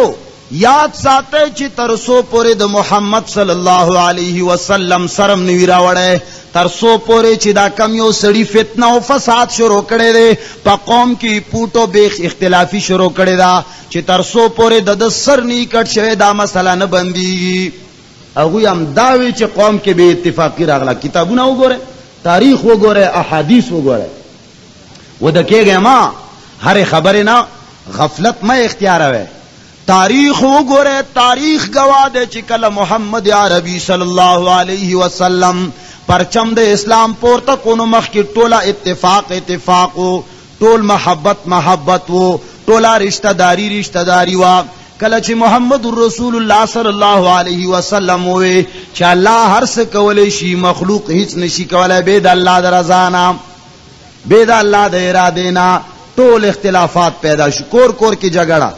یاد ساته چې ترسو پورې د محمد صلی الله علیه وسلم سرم نوی راوړی، ترسو پورې چې دا کم یو سړی فتنه او فساد شروع کړی دی په قوم کې، پوټو بیخ اختلافی شروع کړی دا، چې ترسو پورې د سر نه کټ شوی دا مسله نه بنديږي. هغوی هم دا وی چې قوم کې به اتفاقی راغله. کتابونه وګوره، تاریخ وګوره، احادیث وګوره، ودکېږه ما هر خبره نه غفلت ما اختیاروي. تاریخ وګوره، تاریخ گواه دی چې کله محمد عربي صلی الله علیه وسلم پرچم د اسلام پورته کو نو مخ کې ټوله اتفاق وو، ټول محبت وو، ټوله رشتہ داری وا. کله چې محمد رسول الله صلی الله علیه وسلم وې چې الله هر څه کولای شي، مخلوق هیڅ نشي کولای بے د الله د رضا نه، بے د الله د اراده نه، ټول اختلافات پیدا شو. کور کې جګړه،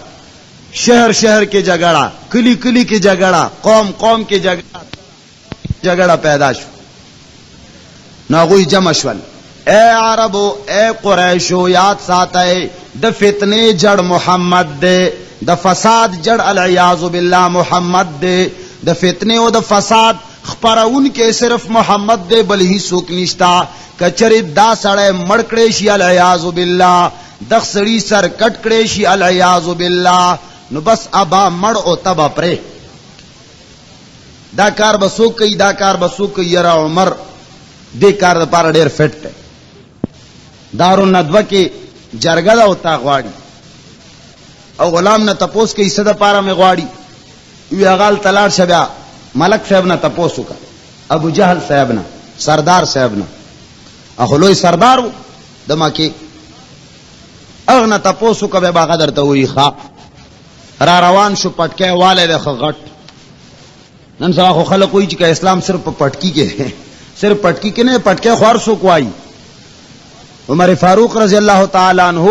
شهر کې جګړه، کلی کې جګړه، قوم کې جګړه پیدا شو. ناغوی جمع شول. اے عربو، اے قریشو، یاد ساتئ د فتنې جڑ محمد دے، د فساد جڑ العیاذ باللہ محمد دے، د فتنې او د فساد خپرون کې صرف محمد دے، بل هی څوک نشتا. کچری دا سړی مړ کړی شي العیاذ باللہ، د سړی سر کټ کړی شي العیاذ باللہ، نو بس ابا مړ او تبا پرې. دا کار بسو کوي، دا کار بسو کوي. یرا عمر دې کار لپاره ډېر فټ دی. دارالندوه کې جرګه ده او تا غواړي، او غلام نه تپوس کوي څه دپاره مې غواړي، وی هغه هلته لاړ شه، بیا ملک صاحب نه تپوس وکړه، ابو جهل صاحب نه، سردار صاحب نه، اخو لوی سردار و د مکې، هغه نه تپوس وکړه، بیا به هغه درته وایي ښه. را روان شو، پټکی والی دی ښه غټ. نن سبا خو خلک وایي چې که اسلام صرف په پټکي کې، صرف پټکی کې نه، پټکی خو هر څوک وایي. عمر فاروق رضی الله تعالی عنہ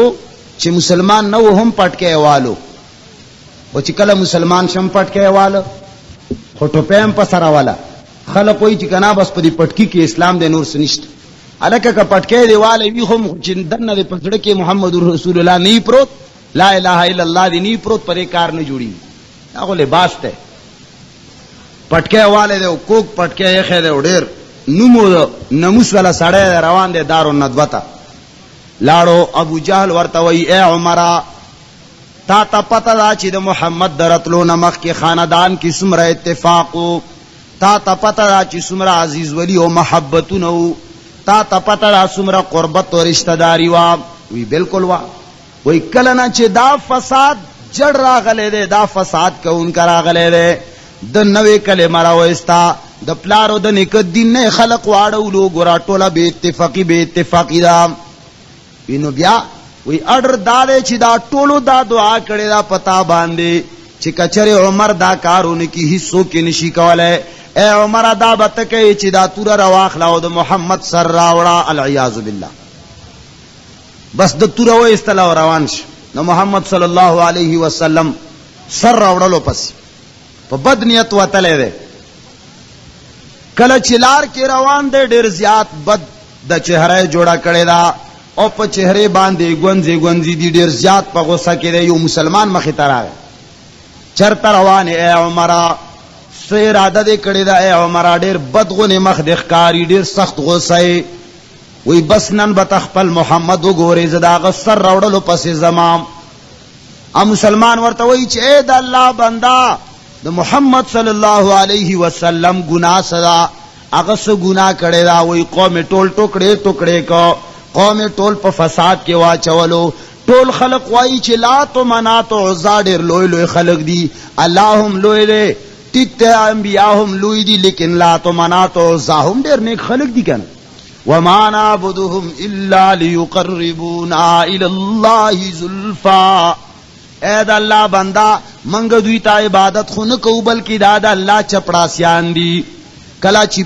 چې مسلمان نه و هم پټکی والو، او چې کله مسلمان شم پټکی والو، خو ټوپۍ هم په سره والا. خلک وایي چې کنا بس په دې پټکی کې اسلام دی، نور څه نشته. هلکه که پټکی دی والی وي خو چې دننه د په زړه کې محمد رسول الله نه پروت، لا اله الا الله دی نه پروت، پرې کار نه جوړي. هغه لباس دی، پټکی والی دی او کوک پټکی یخی دی او ډېر نمو نموس والا سړی روان دی دارالندوه ته. لاړو ابو جهل ورته وی اے عمره، تا ته پته ده چې د محمد د راتلو نه مخکې خاندان کې څومره اتفاق و، تا ته پته ده چې څومره عزیز ولی او محبتونه و، تا ته پته ده څومره قربت او رشتہ داری وا. وی بالکل وا. وی کله نه چې دا فساد جڑ راغلی دی، دا فساد کوونکی راغلی دی، د نوې کلمه راوایستا، د پلار او د نیکه دین نه خلق واړولو، ګوره ټوله بې اتفاقي ده. نو بیا وی اډر دا دی چې دا ټولو دا دعا کړې ده پتا باندې چې کچره عمر دا کارونه کې هیڅوک نشي کولای. اے عمر دا بته کوي چې دا توره رواخلا او د محمد سر راوړه العیاذ بالله. بس د توره و استلا روان شي. نو محمد صلی الله علیه وسلم سر راوړلو پس په بد نیت وتلې ده. کله چې لار کې روان دی ډېر زیات بد د چهره جوړه کړې ده او په چهره باندې ګونځي دي، ډېر زیات په غوسه کې دی. یو مسلمان مخې ته راغی، چرته روان اے عمره، څه اراده دې کړې ده اے عمره؟ ډېر بد غونې مخ دې ښکاري، ډېر سخت غوسه یې. وی بس نن به ته خپل محمد وګورې، زه د هغه سر راوړلو پسې ځم. مسلمان ورته وایي چې اے د الله بنده، د محمد صلی الله علیه وسلم گناہ صدا، هغه څه گناہ کړی دا؟ وی قوم ټول ټوکړې کو، قوم ټول په فساد کې واچولو. ټول خلق وایي چې لات و منات و عزا ډېر لوی خلق دي، الله هم لوی دی، ټیک ته انبیاء هم لوی دي، لیکن لات و منات و عزا هم ډېر نیک خلق دي کنه. وما نعبدهم الا ليقربونا الى الله زلفا. اے دا اللہ بندہ منگ دوی تا عبادت خو نکو بلکی دا دا اللہ چپڑاسیان دی. کلا چی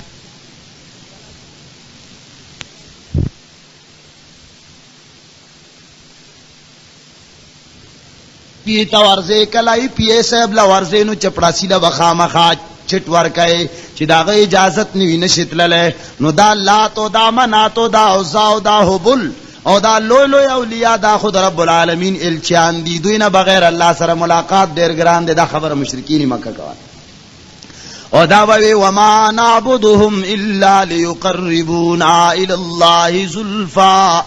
پیتا ورزے کلائی پیے صاحب لورزے نو چپڑاسی لبخامخا چٹ ورکے چی دا غی اجازت نوی نشت للے نو دا لاتو دا مناتو دا عزاو دا حبل او دا لوی لوی اولیاء دا خود رب العالمین الچیان دی. دوی نا بغیر اللہ سر ملاقات دیر گران دے. دا خبر مشرکین مکہ کوا. او دا بوی وما نعبدهم الا لیقربونا الى اللہ زلفا.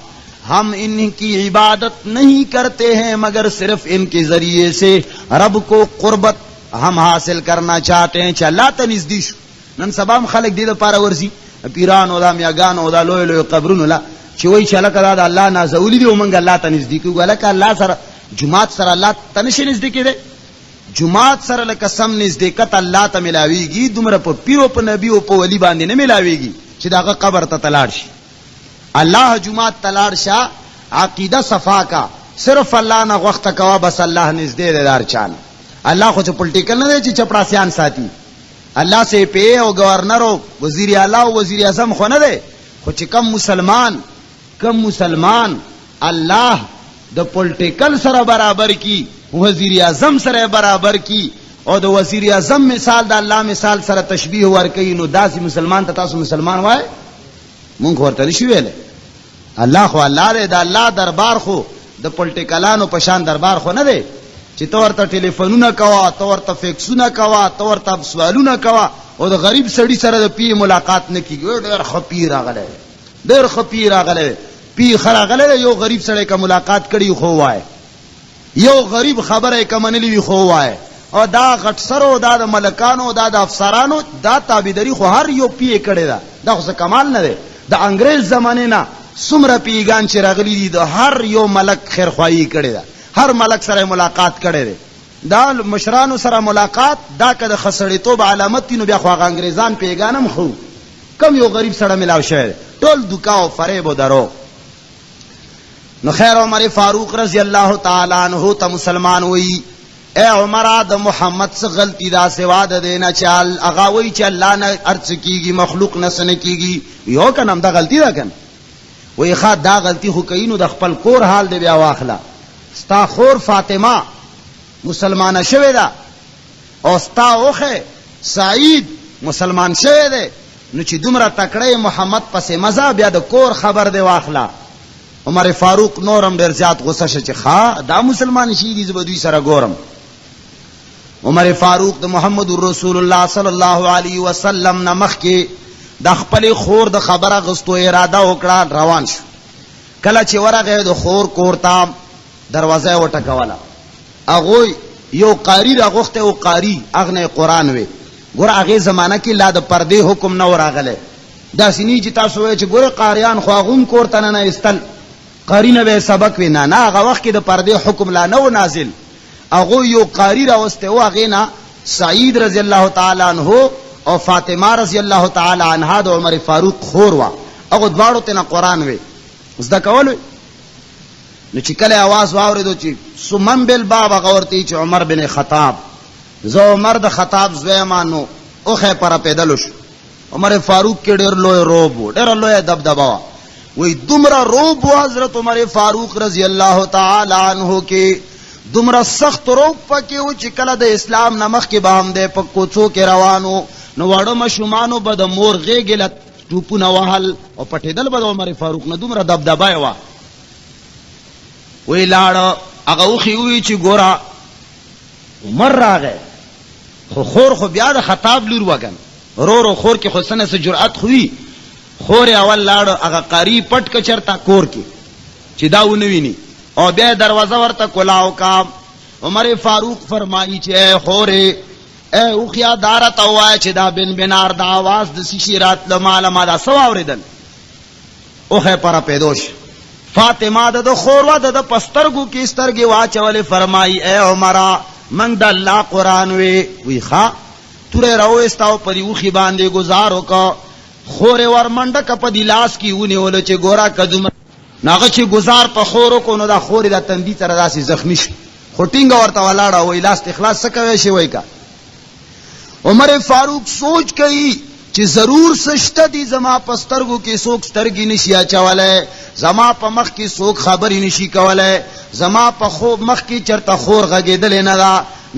ہم ان کی عبادت نہیں کرتے ہیں مگر صرف ان کے ذریعے سے رب کو قربت ہم حاصل کرنا چاہتے ہیں. چا اللہ تا نزدیش نن سبام خلق دید پارا ورزی پیران او دا میاگان او دا لوی لوی قبرون لا چی وی چا لکا دا اللہ نازولی دی ومنگ اللہ تا نزدیکی گو لکا اللہ سر جماعت سر اللہ تنشی نزدیکی دے. جماعت سر لکا سم نزدیکت اللہ تا ملاوی گی دمرا پا پیرو پا نبی و پا ولی باندی نملاوی گی چی دا قبر تا تلار شی. اللہ جماعت تلار شا عقیدہ صفا کا صرف اللہ نا وقت کوا بس اللہ نزدے دے دار چان. اللہ خو چا پولٹیکل نہ دے چی چپڑا سیان ساتھی. اللہ سے پے او گورنر او وزیر اعلیٰ او وزیر اعظم خو نہ دے خو چی کم مسلمان اللہ دا پولٹیکل سر برابر کی وزیر اعظم سر برابر کی اور دا وزیر اعظم مثال دا اللہ مثال سر تشبیح ورکی نو دا سی مسلمان تتاسو مسلمان وائے منگ ورطا نشی ویلے. اللہ خو اللہ دے. دا اللہ دربار خو دا پولٹیکلانو پشان دربار خو نہ دے چی تورتا ٹیلیفونو نہ کوا تورتا فیکسو نہ کوا تورتا سوالو نہ کوا او دا غریب سڑی سر دا پی ملاقات نہ کی گو. دیر خپیر آگلے دیر خپیر آگلے پی خر آگلے. یو غریب سڑے کا ملاقات کری خوائے یو غریب خبر ہے کمنلی خوائے اور دا غٹ سرو دا دا ملکانو دا دا افسرانو دا تابیداری خو ہر یو پی کڑے دا. دا خو کمال نہ دے. دا انگریز زمانے نا سمر پیگان چی رغلی دی دا ہر یو ملک خیر خواہی کڑے دا. ہر ملک سر ملاقات کڑے دے. دا مشرانو سر ملاقات دا کد خسڑی تو با علامت تینو بیا خواہ انگریزان پیگانم خو کم یو غریب سر ملاو شہر ٹول دکاو فریب و درو. نو خیر عمر فاروق رضی اللہ تعالیٰ عنہ تا مسلمان ہوئی اے عمرہ دا محمد سے غلطی دا سوا دا دینا چال اغاوئی چا اللہ نا ارچ کی گی مخلوق نسن کی گی یو کنم دا غلطی دا کن وی خواد دا غلطی خو کئینو دا خپل کور حال دے بیا واخلا. ستا خور فاطمہ مسلمان شوے دا او ستا اوخے سعید مسلمان شوے دے نو چی دمرا تکڑے محمد پس مزا بیا دا کور خبر دے واخلا. عمر فاروق نورم دیر زیاد غصہ شچ خواہ دا مسلمان شیدی زبدوی سر گورم. عمر فاروق دا محمد رسول اللہ صلی اللہ علیہ وسلم نمخ کے دا خپل خور دا خبر غستو ارادہ اکڑا روان شو. کلا چی ورغه دا خور کورتا دروازه و ٹکوالا اغوی یو قاری را غخت او قاری اغنی قرآن وی گور اغی زمانہ کی لا دا پردے حکم نو راغلے دا سنی چی تاسوئے چی گور قاریان خواغون کورتا نا استل قاری نوے سبق وی نا اغا وقت کی دا پردے حکم لا نو نازل اغوی یو قاری را وستے او اغینا سعید رضی اللہ تعالی عنہ اور فاطمہ رضی اللہ تعالی عنہ دا عمر فاروق خور وا اغو دوارو تینا قرآن وی ازدہ کولوی نو چی کل آواز واوری دو چی سمن بالباب غورتی چی عمر بن خطاب زو عمر دا خطاب زویمانو اوخے پرا پیدلوش. عمر فاروق کے دیر لوئے روبو دیر لوئے دبدبا وی دمرا روبو حضرت عمر فاروق رضی اللہ تعالی عنہ کے دمرا سخت روب پاکی ہو چی کل دا اسلام نمخ کی باہم دے پا کوچو کے روانو نو وڑو مشمانو با دا مور غیگلت ٹوپو نوحل او پٹی دل با دا عمر فاروق نا دمرا دبدبای وا وی لاڑا اگا اوخی ہوئی چی گورا عمر را گئے خور خو بیا دا خطاب لور وگن رو خور کی خودسن سے جرعت ہوئی خور اول لاڑا اگا قاری پٹ کچرتا کور کی چی داو نوینی او بیا دروازہ ورتا کلاو کا. عمر فاروق فرمائی چی اے خورے اے اوخیا دارتا ہوا چی دا بن بنار دا آواز دا سیشی رات لمالا ما دا سواوری دن اوخے پرا پیدوش. فاطمہ دا خوروا دا پسترگو کی استرگی واچولی فرمائی اے عمرہ منگ دا اللہ قرآن وی خواہ تورے رو استاو پری اوخی باندے گزارو کا خور ورمنډه کپ دی لاس کی ونی ول چې ګورا کدم ناغه چې گزار په خورو کو نو دا خور دا تندی تر داسې زخمی شي خټینګ ورته ولاړه وای لاس اخلاص سکوي شي وای کا عمر فاروق سوچ کئی چې ضرور سشته دی زما پسترګو کې سوک سترګې نشي اچولای زما په مخ کې سوک خبرې نشي کولای زما په خو مخ کې چرته خور غږیدل نه دا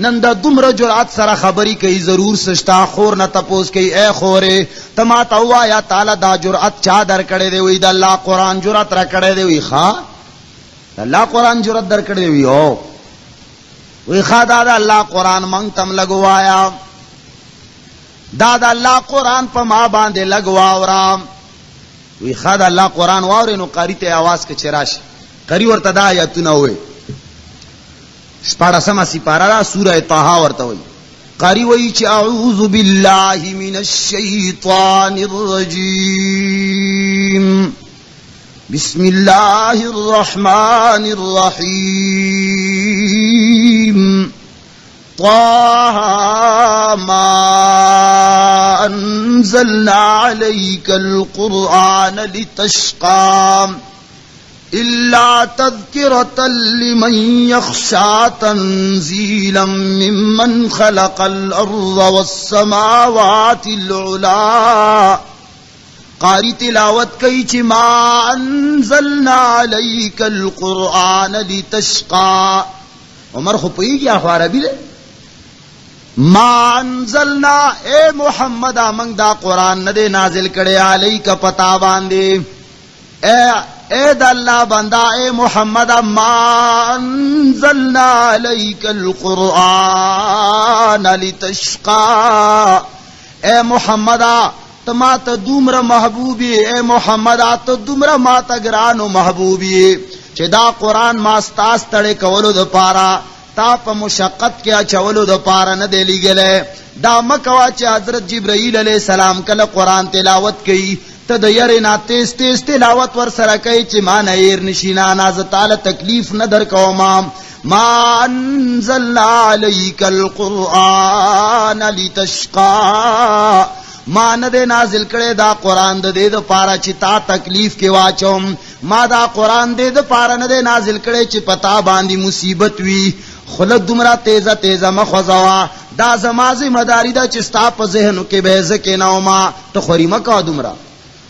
نن دا دومره جرأت سره خبرې کوي ضرور سشتا خور نه تپوس کوي اے خورې تما ته وایا تعالی دا جرأت چا در کړې دی وی د الله قرآن جرأت را کړې دی وی ښا الله قرآن جرأت در کړې وی او وی ښا دا الله قرآن مونږ تم لګوایا دا الله قرآن په ما باندې لګواورم وی ښا دا الله قرآن واورې نو قاری ته आवाज کې چراشي قاری ورته دا آیاتونه وې شپاړسمه سپاره را سوره طه ورته وې قاری وی چې اعوذ بالله من الشیطان الرجیم بسم الله الرحمن الرحیم طه ما انزلنا عليك القرآن لتشقى إلا تذكرة لمن يخشى تنزيلا ممن خلق الأرض والسماوات العلا قاری تلاوت کئی چی ما انزلنا عليك القرآن لتشقى عمر خو پوئیگی آخو عربی لے ما انزلنا اے محمد آمنگ دا قرآن ندے نازل کڑے علیک پتا باندے اے دا اللہ بندہ اے محمد ما انزلنا علیک القرآن لتشقا اے محمد تما تا دومر محبوبی اے محمد تا دومر ما تا گرانو محبوبی چه دا قرآن ما ستاس تڑے کولو دا پارا تا پا مشقت کیا چولو دا پارا ندے لی گلے دا مکوا چه حضرت جبرائیل علیہ السلام کل قرآن تلاوت کی تا دا یرنا تیز تیز تلاوت ور سرکئی چه ما نیر نشینا نازتال تکلیف ندر کوما ما انزلنا علیک القرآن لتشقا ما ندے نازل کرے دا قرآن دے دا پارا چی تا تکلیف کے واچوم ما دا قرآن دے دا پارا ندے نازل کرے چی پتا باندی مصیبت وی خلق دمرا تیزا تیزا مخوزوا دا زمازی مداری دا چستا پا ذہنو کے بیزکے نوما تو خوری مکا دمرا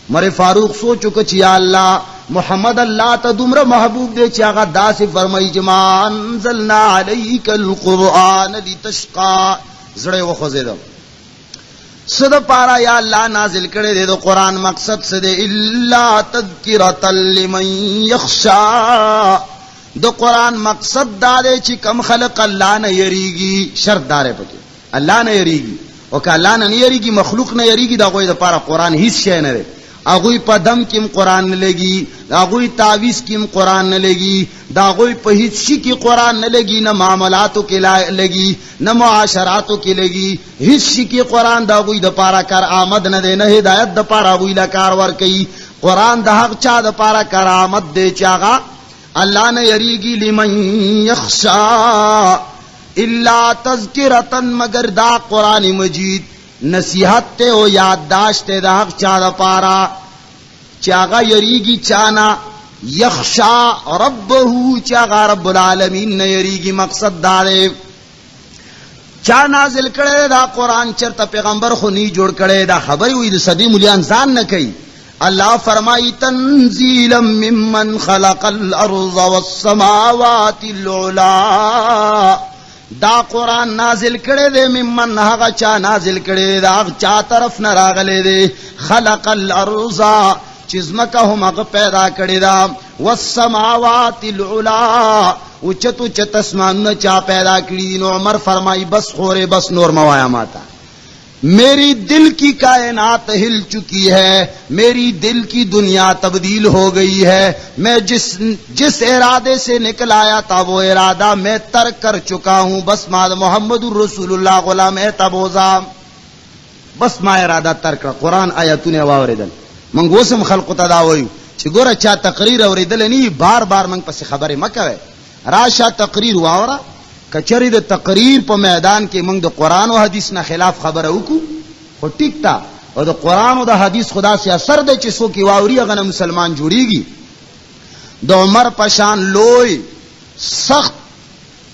مر فاروق سوچو کہ یا اللہ محمد اللہ تا دمرا محبوب دے چی آغا دا سے فرمائی جما انزلنا علیک القرآن لتشقا زڑے و خوزے دا صد پارا یا اللہ نازل کرے دے دو قرآن مقصد سے دے اللہ تذکرتا لمن یخشا دو قرآن مقصد دارے چی کم خلق اللہ نہ یریگی شرط دارے پکے اللہ نہ یریگی وکا اللہ نہ یریگی مخلوق نہ یریگی دا کوئی دا پارا قرآن ہیس شے نہ رے اگوی پا دم کم قرآن نہ لگی اگوی تعویز کم قرآن نہ لگی دا اگوی پا ہیچی کی قرآن نہ لگی نہ معاملاتوں کے لگی نہ معاشراتوں کی لگی ہیچی کی قرآن دا اگوی دا پارا کر آمد نہ دے نہ ہدایت دا پارا اگوی لکار ورکی قرآن دا حق چا دا پارا کر آمد دے چاگا اللہ نے یریگی لمن یخشا الا تذکرتن مگر دا قرآن مجید نصیحت تے او یادداشت تے دا حق چا دا پارا چاگا یریگی چانا یخشا ربہو چاگا رب العالمین نے یریگی مقصد دارے چا نازل کرے دا قرآن چرتا پیغمبر خو نی جوڑ کرے دا خبری ہوئی دا صدی ملیان زان نہ کئی اللہ فرمائی تنزیلا ممن خلق الارض والسماوات العلا دا قرآن نازل کرے دے ممن حقا چا نازل کرے دے دا چا طرف نراغلے دے خلق الارض چزمکا ہم اغ پیدا کرے دا والسماوات العلا اچتو چت اسمان چا پیدا کری نو عمر فرمائی بس خورے بس نور موایا ماتا میری دل کی کائنات ہل چکی ہے میری دل کی دنیا تبدیل ہو گئی ہے میں جس ارادے سے نکل آیا تھا وہ ارادہ میں ترک کر چکا ہوں بس ما محمد الرسول اللہ غلام ہے تبوزا بس ما ارادہ ترک کر قرآن آیتوں نے واوردل منگ وسم خلق تداوی چھ گورا چا تقریر اوریدل نہیں بار بار منگ پس خبر مکوے راشا تقریر واورا کچری د تقریر په میدان کې موږ د قرآن او حدیث نه خلاف خبره وکړو خو ټیک تا او د قرآن او د حدیث خدا سے اثر دی چې څوک واوري هغه مسلمان جوړیږي. د عمر پشان لوی سخت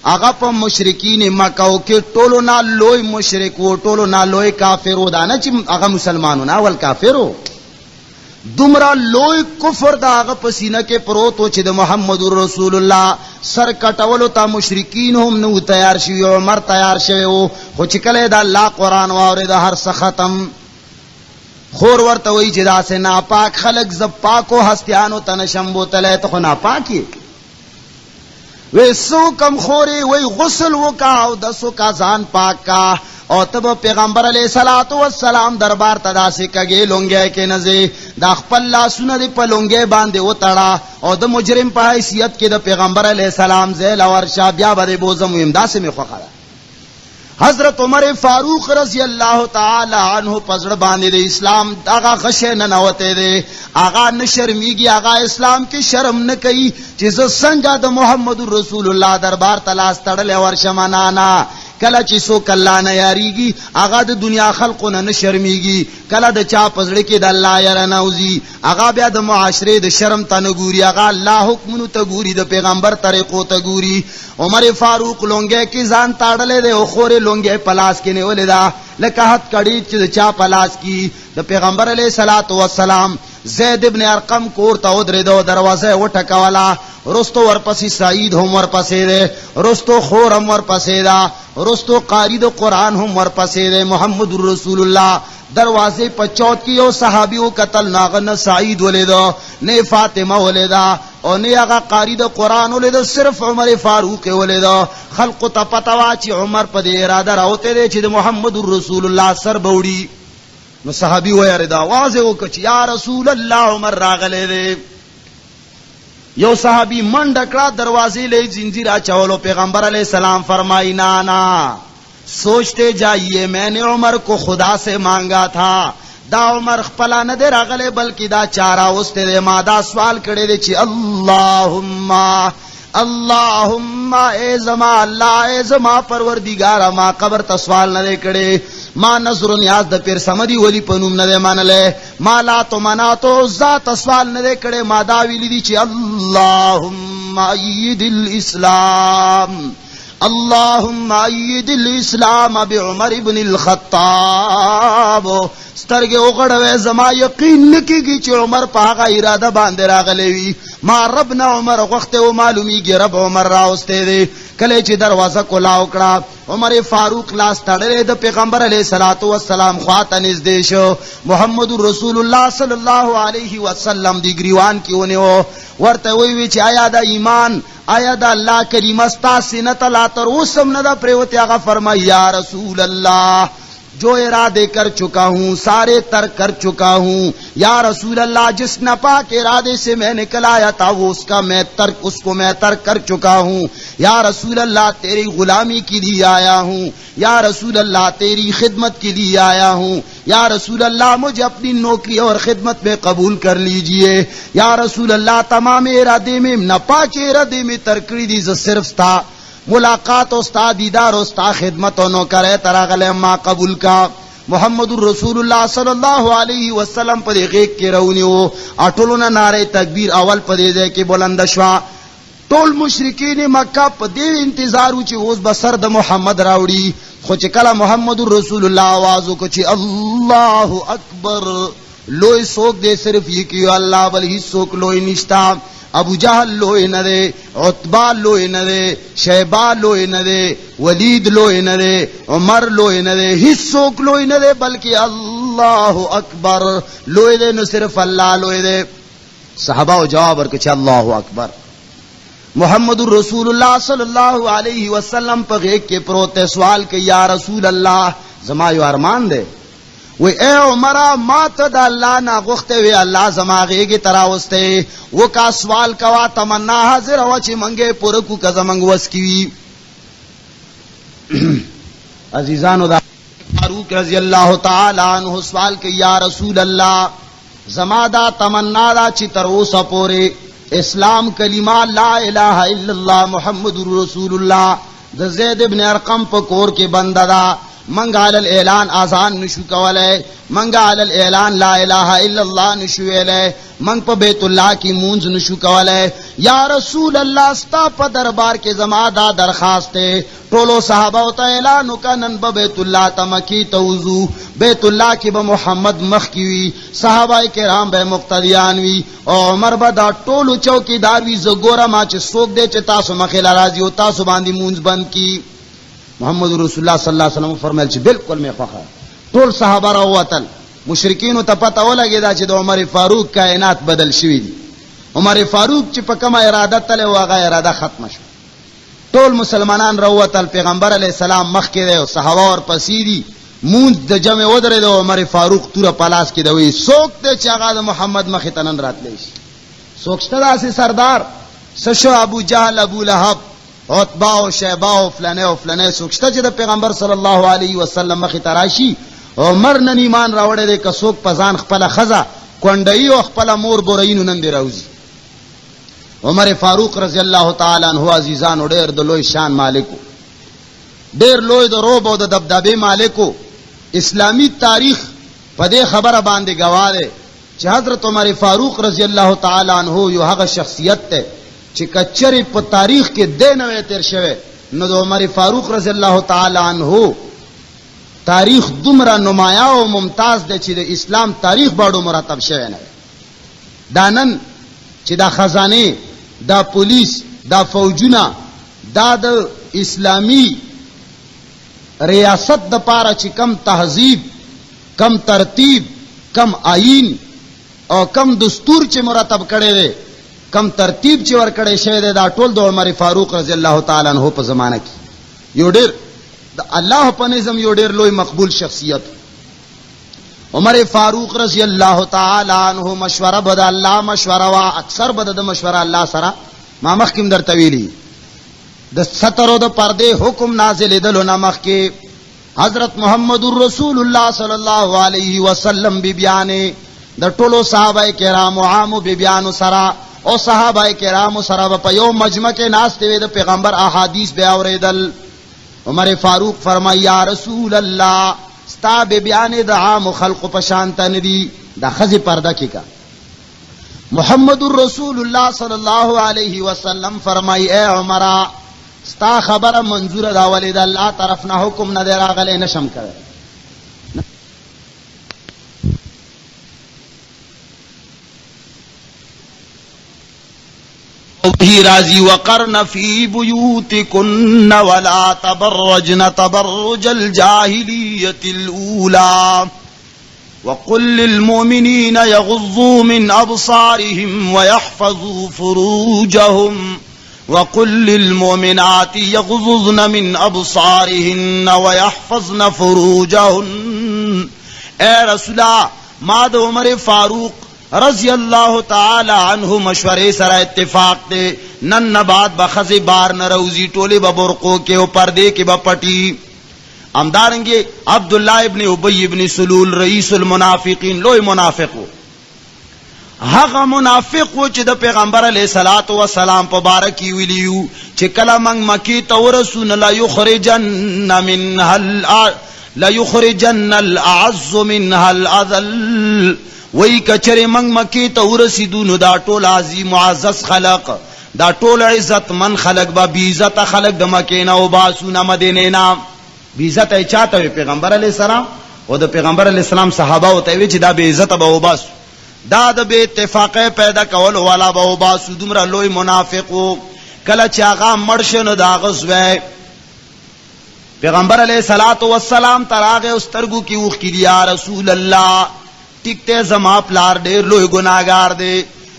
هغه په مشرکین مکه کې ټولو نه لوی مشرک و، ټولو نه لوی کافر و، دا نه چې هغه مسلمانونه اول کافرو. دومره لوی کفر دا هغه په سینه کې پروت و چې د محمد رسول الله سر کټولو ته مشرکین هم نو تیار شوي، عمر تیار شوی و. خو چې کله د الله قرآن واورېد هر څه ختم. خور ورته وایي چې داسې ناپاک خلک زه پاکو هستیانو ته نشم بوتلی، ته خو ناپاک یې. وی سو کم خوري وی غسل وکا او دسو کا ځان پاک کا، او تب پیغمبر علیہ الصلوۃ والسلام دربار تدا سے کگے لونگے کے نزے دا خپل لاسونه دی په لونگے باندې وتړه او د مجرم په حیثیت کې د پیغمبر علیہ السلام زیل ورشا بیا به بوزم امدا سے می خوخه. حضرت عمر فاروق رضی اللہ تعالی عنہ پزړ باندې د اسلام هغه غشه نه نوته دی، هغه نشرمیږي، هغه اسلام کې شرم نه کوي چې زه څنګه د محمد رسول الله دربار تلاس تړلې ورشم. نه کله چې څوک الله نه یاریږي هغه د دنیا خلقونه نه شرمیږي، کله د چا پزړه کې د الله یاره نوځي هغه بیا د معاشره د شرم ته نه ګوري، هغه الله حکمونو ته ګوري، د پیغمبر طریقو ته ګوري. عمر فاروق لونګه کې ځان تاړلې دی او خورې لونګه پلاس کې نیولې ده لکه هت کړي چې د چا پلاس کې د پیغمبر علیه الصلاۃ والسلام. زید ابن ارقم کور ته ودرېدو، دروازه وټکوله، رستو ورپسې سعید هم ورپسې دی، رستو خور هم ورپسې ده، رستو قاری د قرآن هم ورپسې دی. محمد رسول الله دروازه په چوت کې یو صحابي او قتل ناغه نه سعید ولیدو، نه فاطمه ولیدا او نه هغه قاری د قرآن ولیدو، صرف عمر فاروق ولیدو. خلق ته پتا وا چې عمر په دې اراده راوته دی چې د محمد رسول الله سر بوړي. نو صحابي وایره دا आवाज وکړ چې یا رسول الله عمر راغله دی. یو صحابی منډه کړه، دروازې له زنجیر اچولو. پیغمبر علیہ السلام فرمائی نا سوچتے جائیے میں نے عمر کو خدا سے مانگا تھا. دا عمر خپلا نه دی راغله بلکې دا چارا اوسته دی. ما دا سوال کړی دی چې اللهم اے زما اللہ اے زما پروردگار ما قبر ته سوال نه دی کړی، ما نظر و نیاز د پیر سمدی ولی پنوم نه دی منله، ما لات و منات و ذات سوال نه دی کړی، ما دا ویلی دی چې اللهم اید الاسلام، اللهم اید الاسلام بعمر ابن الخطاب. سترګې وغړوي زما یقین نکیږي چې عمر په هغه اراده باندې راغلی وي. ما رب نه عمر غوښته و معلومیږي رب عمر راوستی دی. کله چې دروازه کولاو کړه عمر فاروق لاس تړلی د پیغمبر علیه الصلاۃ والسلام خواته نږدې شو. محمد رسول الله صلی الله علیه وسلم دی گریوان کې ونیو، ورته وی چې آیا دا ایمان آیا دا الله کریم استا سینه ته لا تر اوسم نه دا پریوتی. هغه فرمایا یا رسول اللہ جو ارادے کر چکا ہوں سارے ترک کر چکا ہوں. یا رسول اللہ جس ناپاک ارادے سے میں نکل آیا تھا وہ اس کو میں ترک کر چکا ہوں. یا رسول اللہ تیری غلامی کے لیے آیا ہوں، یا رسول اللہ تیری خدمت کے لیے آیا ہوں، یا رسول اللہ مجھے اپنی نوکری اور خدمت میں قبول کر لیجئے. یا رسول اللہ تمام ارادے میں ناپاک ارادے میں ترکڑی دی صرف تھا ملاقات استا دیدار استا خدمت و نوکر تراغل ما قبول کا. محمد رسول اللہ صلی اللہ علیہ وسلم پر غیق کے رونیو اٹولونا نعرہ تکبیر اول پر دے کے بلند شوا. ټول مشرکین مکہ په دې انتظار چې اوس بسر د محمد راوړي. خو چې کله محمد رسول الله आवाज وکړي چې الله اکبر، لوی څوک دې صرف یې کیو الله، بل هیڅ څوک لوی نشتا. ابو جہل لوی نہ دے، عتبہ لوی نہ دے، شیبہ لوی نہ دے، ولید لوی نہ دے، عمر لوی نہ دے، ہسوک لوی نہ دے، بلکہ اللہ اکبر لوی دے. نو صرف اللہ لوی دے. صحابہ و جواب ورکړي اللہ اکبر. محمد رسول اللہ صلی اللہ علیہ وسلم پہ غیق کے پروتے سوال کہ یا رسول اللہ زما یو ارمان دے. وی اے عمرہ ما تا دا اللہ نا غختے وی اللہ زما غیگی تراوستے وہ کا سوال کوا تمنا حاضر ہوا چی منگے پورکو کا زمنگ وسکیوی. عزیزانو دا فاروق رضی اللہ تعالی عنہ سوال کہ یا رسول اللہ زما دا تمنا دا چی تروسا پورے اسلام کلمہ لا الہ الا اللہ محمد رسول اللہ دا زید ابن ارقم پا کور کے بندہ دا منگا علی الاعلان آزان نشو کولے، منگا علی الاعلان لا الہ الا اللہ نشو ویلے، منگ پا بیت اللہ کی مونز نشو کولے. یا رسول اللہ ستا پا دربار کے زما دا درخواستے ٹولو صحابہ تا اعلانو کا نن با بیت اللہ تا مکی توزو، بیت اللہ کی با محمد مخ کیوی، صحابہ کرام بے مقتدیانوی، او عمر با دا ٹولو چوکی داروی زگورا ما چه سوک دے چه تاسو مخیل رازی و تاسو باندی مونز بند کی. محمد رسول اللہ صلی اللہ علیہ وسلم فرمائل چه بالکل میں خوخا. ټول صحابہ راوتل، مشرکینو ته پته ولګی دا چې د عمر فاروق کائنات بدل شوی دی. عمر فاروق چې په کومه اراده تله واغه اراده ختم شو. ټول مسلمانان راوتل، پیغمبر علیہ السلام مخ کې دی او صحابه ور پسې دي. مونږ د جمع ودرې د عمر فاروق توره پلاس کې دی. څوک ته چې هغه د محمد مخ ته نن راتلی شي؟ څوک شته داسې سردار؟ سشو ابو جهل، ابو لهب، عتبہ او شیبہ او فلانه او فلانه څوک شته چې د پیغمبر صلی الله علیه وسلم مخ ته راشي؟ عمر نن ایمان راوړی دی که څوک په ځان خپله ښځه کونډوي او خپله مور بورینو نن دی راوځي. عمر فاروق رضی الله تعالی عنہ عزیزانو ډېر د لوی شان مالکو، ډېر لوی د روب او د دبدبې مالکو. اسلامی تاریخ په دې خبره باندې گواه دی چې حضرت عمر فاروق رضی الله تعالی عنہ یو هغه شخصیت دی چې کچری په تاریخ کې دی نه تیر شوی نو د عمر فاروق رضی الله تعالی عنہ تاریخ دومره نمایاں او ممتاز دی چې د اسلام تاریخ باندې مرتب شوی نه. دا نن چې دا خزانه، دا پولیس، دا فوجونه، دا د اسلامی ریاست د پاره چې کم تهذیب، کم ترتیب، کم آئین او کم دستور چې مرتب کړي دی، کم ترتیب چې ور کړي شوی دی، دا ټول د عمر فاروق رضی الله تعالی عنہ په زمانہ کې یو ډېر د الله په نظم یو ډېر لوی مقبول شخصیت. عمر فاروق رضی الله تعالی عنہ مشوره بد الله مشوره وا اکثر بد د مشوره الله سره. ما مخکم در طویلی د سترو د پردے حکم نازل دلو نمخ کې حضرت محمد رسول الله صلی الله علیه وسلم بی بیانې د ټولو صحابه کرام عام بی بیان سره او صحابه کرام سره په یو مجمع کې ناس ته د پیغمبر احادیث بیا اوریدل. عمر فاروق فرمایا یا رسول اللہ ستا بے بیان دا عام خلق پشانتا ندی، دا خزی پردہ کی کا. محمد الرسول اللہ صلی اللہ علیہ وسلم فرمائی اے عمرہ ستا خبر منظور دا ولید اللہ طرفنا حکم نہ دے راغلے نشم کرے. راضی وقرن فی بیوتکن ولا تبرجن تبرج الجاہلیت الاولی وقل للمؤمنین یغضوا من ابصارهم ویحفظوا فروجهم وقل للمؤمنات یغضضن من ابصارهن ویحفظن فروجهن. اے رسولہ ما د عمر فاروق رضی اللہ تعالی عنہ مشورے سره اتفاق دے نن نباد بخزی بار نروزی ٹولے ببرقو کے او پردے کے بپٹی. امدارنگے عبداللہ ابن ابی ابن سلول رئیس المنافقین لوی منافقو هغه منافق و چې د پیغمبر علیہ الصلوۃ والسلام په بارکی ویلیو چې کله موږ مکی ته ورسون لا یخرجن الاعز منها الاذل. وی کچری منگ مکی تا ورسیدو نو دا ټول عظیم معزز خلق، دا ټول عزت من خلق با بیزت خلق دا مکینا و باسونا مدینینا. بیزت ای چاہتا وی پیغمبر علیہ السلام و دا پیغمبر علیہ السلام صحابہ ہوتا وی چی دا بیزت با و باسو، دا دا بے اتفاق پیدا کول والا با و باسو. دمرا لوی منافقو کلا چاگا مرشن دا غزوے پیغمبر علیہ السلام تراغ استرگو کی اوخ کی یا رسول اللہ ٹکتے زما پلار ډیر لوی گناہگار دے،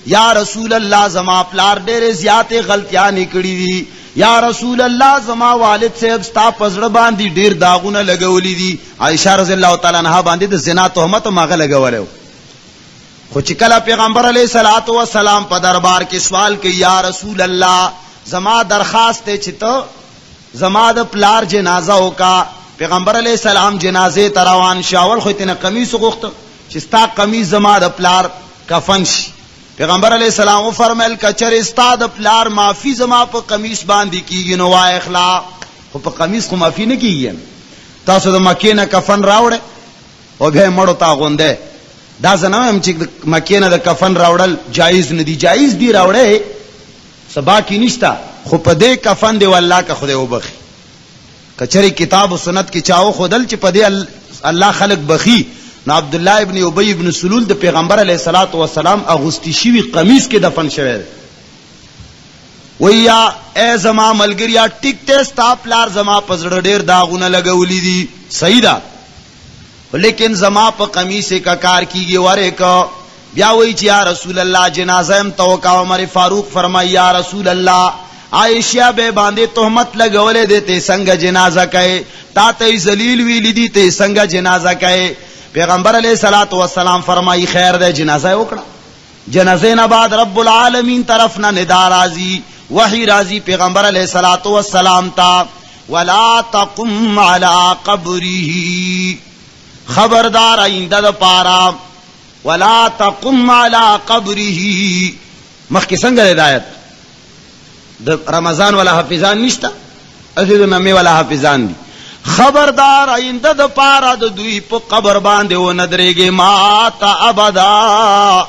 یا رسول اللہ زما پلار ډیر زیات غلطیاں نکړي دي، یا رسول اللہ زما والد صاحب ستا پزړه باندې ډیر داغونه لګولې دي. عائشہ رضی اللہ تعالی عنہا باندې د زنا تهمت ماغه لګولې. خو چې کله پیغمبر علیہ الصلوۃ والسلام په دربار کې سوال کوي یا رسول اللہ زما درخواست ته چې ته زما د پلار جنازه وکا. پیغمبر علیہ السلام جنازه تروان شاول خو ته قمیص غوښته چې ستا قمیص زما د پلار کفن شي. پیغمبر علیہ السلام فرمایل کچر ستا د پلار معافی زما په قمیص باندې کیږي نو وای اخلا خو په قمیص خو معافی نه کیږي. تاسو د مکې نه کفن راوړې او بیا مړو تا غونډه. دا زه نه وایم چې مکې نه د کفن راوړل جایز نه دي، جایز دي راوړې، سبا کې نشتا، خو په دې کفن دی والله که خدای وبخي. کچری کتاب و سنت کې چاو خودل چې په دې الله خلق بخي. نو عبد الله ابن ابی ابن سلول د پیغمبر علیه الصلاۃ والسلام اغوستی شوی قمیص کې دفن شوی. ویا اے زما ملګریا ټیک ته ستا پلار زما پزړه ډیر داغونه لګولې دي، صحیح ده، لیکن زما په قمیص کا کار کیږي وره کا. بیا وی چې یا رسول الله جنازه هم توقع. عمر فاروق فرمایا یا رسول الله عائشہ بے باندې تہمت لګولې دي ته څنګه جنازه کوي، تا ته ذلیل ویل دي ته څنګه جنازه کوي. پیغمبر علیہ الصلوۃ والسلام فرمائی خیر ده جنازه وکړه. جنازه نه بعد رب العالمین طرف نه ندا راضی وحی راضی پیغمبر علیہ الصلوۃ والسلام تا ولا تقم علی قبره، خبردار آئندہ د پارا ولا تقم علی قبره. مخکې څنګه ہدایت د رمضان والا حافظان نشتا، اسی د ممی والا حافظان دی. خبردار آئندہ د پارا د دوی په قبر باندې و ندرېږي ما تا ابدا.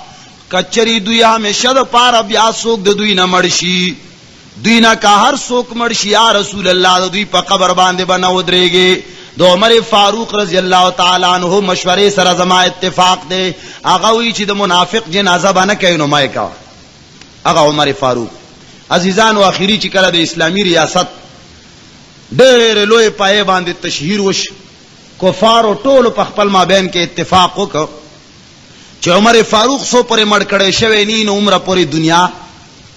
کچری دوی همیشه د پارا بیا څوک د دوی نه مړ شي، دوی نه که هر څوک مړ شي یا رسول الله د دوی په قبر باندې به نه ودرېږي. د عمر فاروق رضی اللہ تعالی عنہ مشورے سره زما اتفاق دے. هغه وی چې د منافق جنازه باندې کوي نو مای کا. هغه عمر فاروق عزیزان واخیری چې کله د اسلامی ریاست ډېر لوی پای باندې تشهیر وش، کفار او ټول په خپل مابین کې اتفاق وکړ چې عمر فاروق سو پرې مړ کړي شوی ني نو عمره پوری دنیا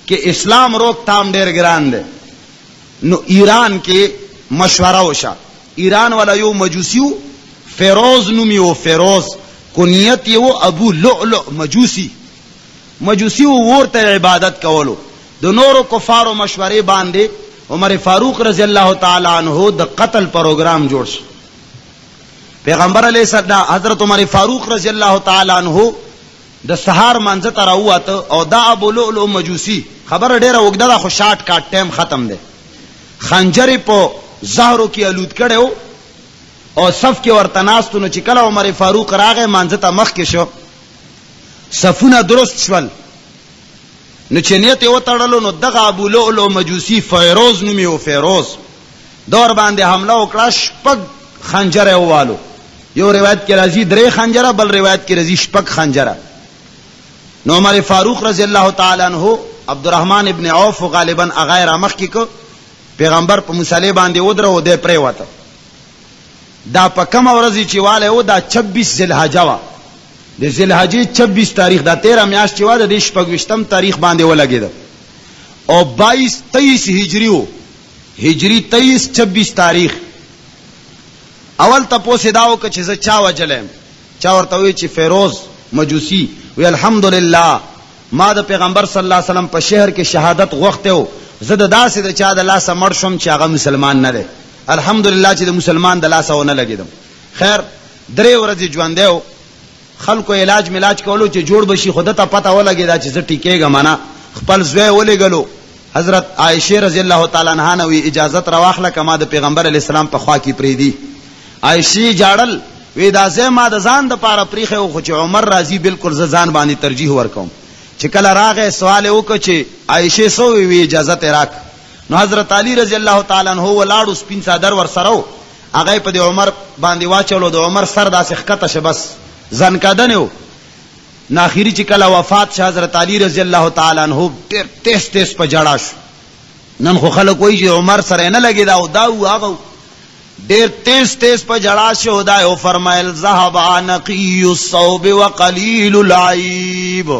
کې اسلام روک تام ډېر ګران دی. نو ایران کې مشوره وشا. ایران والا یو مجوسیو فیروز نومیو، فیروز کنیت یو ابو لؤلؤ مجوسیو ورته عبادت کولو. د نورو کفارو مشورې باندې عمر فاروق رضی اللہ تعالی عنہ د قتل پروگرام جوړ شو. پیغمبر علیہ السلام حضرت عمر فاروق رضی اللہ تعالی عنہ د سحر منځ ته راووت او دا ابو لؤلؤ مجوسی خبر ډیره وګړه دا خو شارټ کاټ ټیم ختم دی. خنجر په زهرو کې الود کړو او صف کې ورته ناستو. نو چې کله عمر فاروق راغی منځ ته مخ کې شو، صفونه درست شول. نو چې نیت یې وتړلو نو دغه ابو لؤلؤ مجوسی فیروز نومیو، فیروز دور باندې حمله وکړه. شپږ خنجر یې ووالو. یو روایت کې راځي 3 خنجره، بل روایت کې راځي 6 خنجره. نو عمر فاروق رضی اللہ تعالی عنہ عبدالرحمن ابن عوف غالبا اغیر مخ کی کو پیغمبر په مصلی باندې ودرو دې پرې وته. دا په کوم ورځ چې والے و دا 26 ذوالحجه وا. د ذوالحجه 26 تاریخ دا 13 میاشت چې وا د 26م تاریخ باندې ولګید او 22-23 هجری وو. هجری 23-26 تاریخ. اول تاسو داو ک چې ز چا وجلم، چا ورته وی چې فیروز مجوسی وی الحمدلله ما د پیغمبر صلی الله علیه وسلم په شهر کې شهادت غوښته زه د داسې د چا د لاسه مړ شم چې هغه مسلمان نه دی. الحمدلله چې د مسلمان د لاسه ونه لګیدم. خیر 3 ورځې ژوند دیو، خلکو علاج ملاج کولو چې جوړ بشي، خود ته پته ولګیدا چې زه ټیکېږم نه. خپل زوی ولېګلو حضرت عائشہ رضی الله تعالی عنها نو اجازت راواخله کما د پیغمبر علی السلام په خوا کې پریدي. عائشہ جاړل وی دا زه ما د ځان د پاره پریخه او خو چې عمر راضی بالکل ز ځان باندې ترجیح ورکوم. چې کله راغې سوال وکړ چې عائشہ سو وی اجازت راک. نو حضرت علی رضی الله تعالی عنہ ولاړو سپین صدر ور سره هغه په عمر باندې واچولو. د عمر سر داسې خطه شه بس ځن کدنو. ناخیری چې کله وفات شه حضرت علی رضی الله تعالی عنہ ډېر تیز په جړا شو. نن خو خلک وایي چې عمر سره نه لګیدا او دا هغه ډېر تیز په جړا شو. دا یو فرمایل ذهب نقی الصوب وقلیل العیب.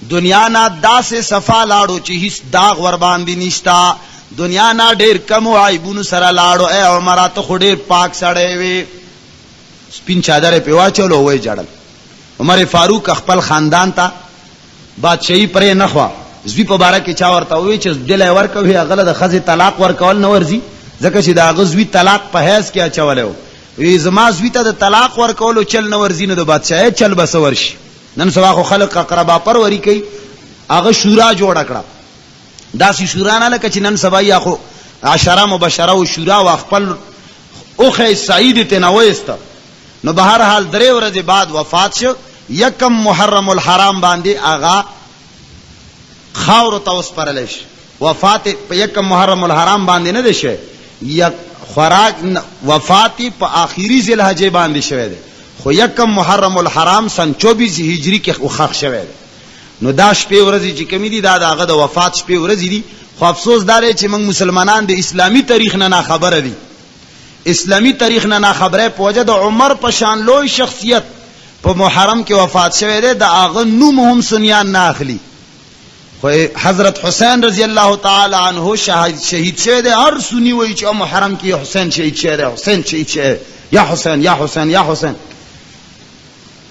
دنیا نا داسې صفا لاړو چې هیڅ داغ ور باندې نشتا. دنیا نا ډېر کم عیبونو سره لاړو. اے عمر ته خو ډېر پاک سړی وي. سپین چادر په واچولو وای جړل. عمر فاروق خپل خاندان ته بادشاہي پرې نه خوا. زوی په باره کې چا ورته وی چې دل ورکوي هغه د خزې طلاق ورکول نه ورزي، ځکه چې دا غزوی طلاق په هیڅ کې اچولو. وی زما زوی ته د طلاق ورکولو چل نه ورزي نو د بادشاہي چل بس ورشي. نن سبا خو خلق اقربا پروری کوي. هغه شورا جوړ کړه. داسې شورا نه لکه چې نن سبا یا خو 10 مبشره او شورا او خپل او خی سعید تنویست. نو بهر حال 3 ورځې بعد وفات شو. 1 محرم الحرام باندې آغا خاور ته وسپارل شي. وفات په 1 محرم الحرام باندې نه دی شوی، یک خوراک وفات په آخري ذی الحجه باندې شوی دی، خو 1 محرم الحرام سن 24 هجری کې وخخ شوی دی. نو دا شپې ورځې چې کمی دي دا دغه د وفات شپې ورځې دي. خو افسوس دا دی چې موږ مسلمانان د اسلامی تاریخ نه خبره دي. اسلامی تاریخ نه خبره په وجه د عمر په شان لوی شخصیت په محرم کې وفات شوی دی، د هغه نوم هم سنیان نه اخلي. خو حضرت حسین رضی الله تعالی عنہ شهید شوی دی. هر سنی وایي چې محرم کې حسین شهید شوی دی، حسین شهید شوی، یا حسین یا حسین یا حسین.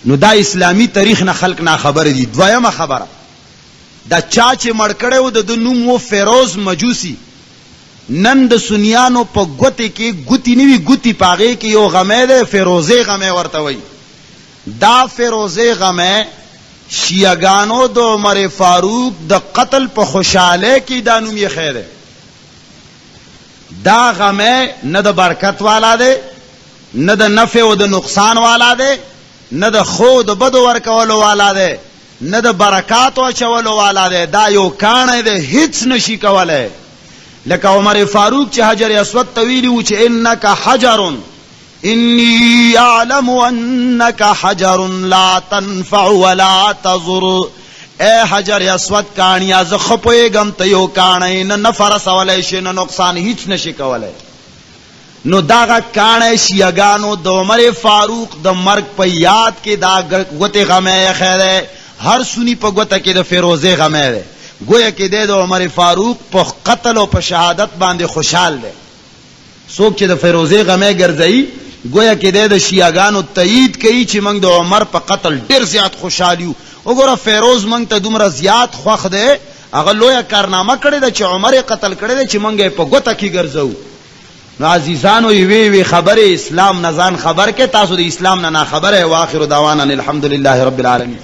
نو دا اسلامی تاریخ نه خلق نه خبر دي. دویمه خبره دا چا چې مړ کړو د نوم و فیروز مجوسی. نن د سنیانو په ګوتې کې ګوتی نیوی ګوتی پاغه کې یو غمه ده، فیروزه غمه ورته وای. دا فیروزه غمه شیعگانو د عمر فاروق د قتل په خوشاله کې دا نوم یې خیره. دا غمه نه د برکت والا ده، نه د نفع او د نقصان والا ده، نه د خو د بدو ورکولو والا ده، نه د برکات او چولو والا ده. دا یو کانه ده، هیڅ نشي کولای. لکه عمر فاروق چې حجر اسود طویلی و چې انک حجر انی اعلم انک حجر لا تنفع ولا تضر. اے حجر اسود کانیا ز خپویګم ته یو کانه نه نفع رسولای شي نه نقصان هیڅ نشي کولای. نو داغه کانه شیعگانو د عمر فاروق د مرګ په یاد کې دا غوته غمه خیره. هر سنی په غوته کې د فیروزه غمه ده. گویا کې د عمر فاروق په قتل او په شهادت باندې خوشحال دی. څوک چې د فیروزه غمه ګرځي گویا کې د شیعاګانو تایید کوي چې موږ د عمر په قتل ډیر زیات خوشحال یو. وګوره فیروز موږ ته دومره زیات خوښ دی، هغه لویه کارنامه کړې ده چې عمر قتل کړی دی چې موږ یې په ګوته کې ګرځو. نو عزیزانو یوې خبره اسلام نه ځان خبر کې، تاسو د اسلام نه خبره. واخر دعوانا الحمدلله رب العالمین.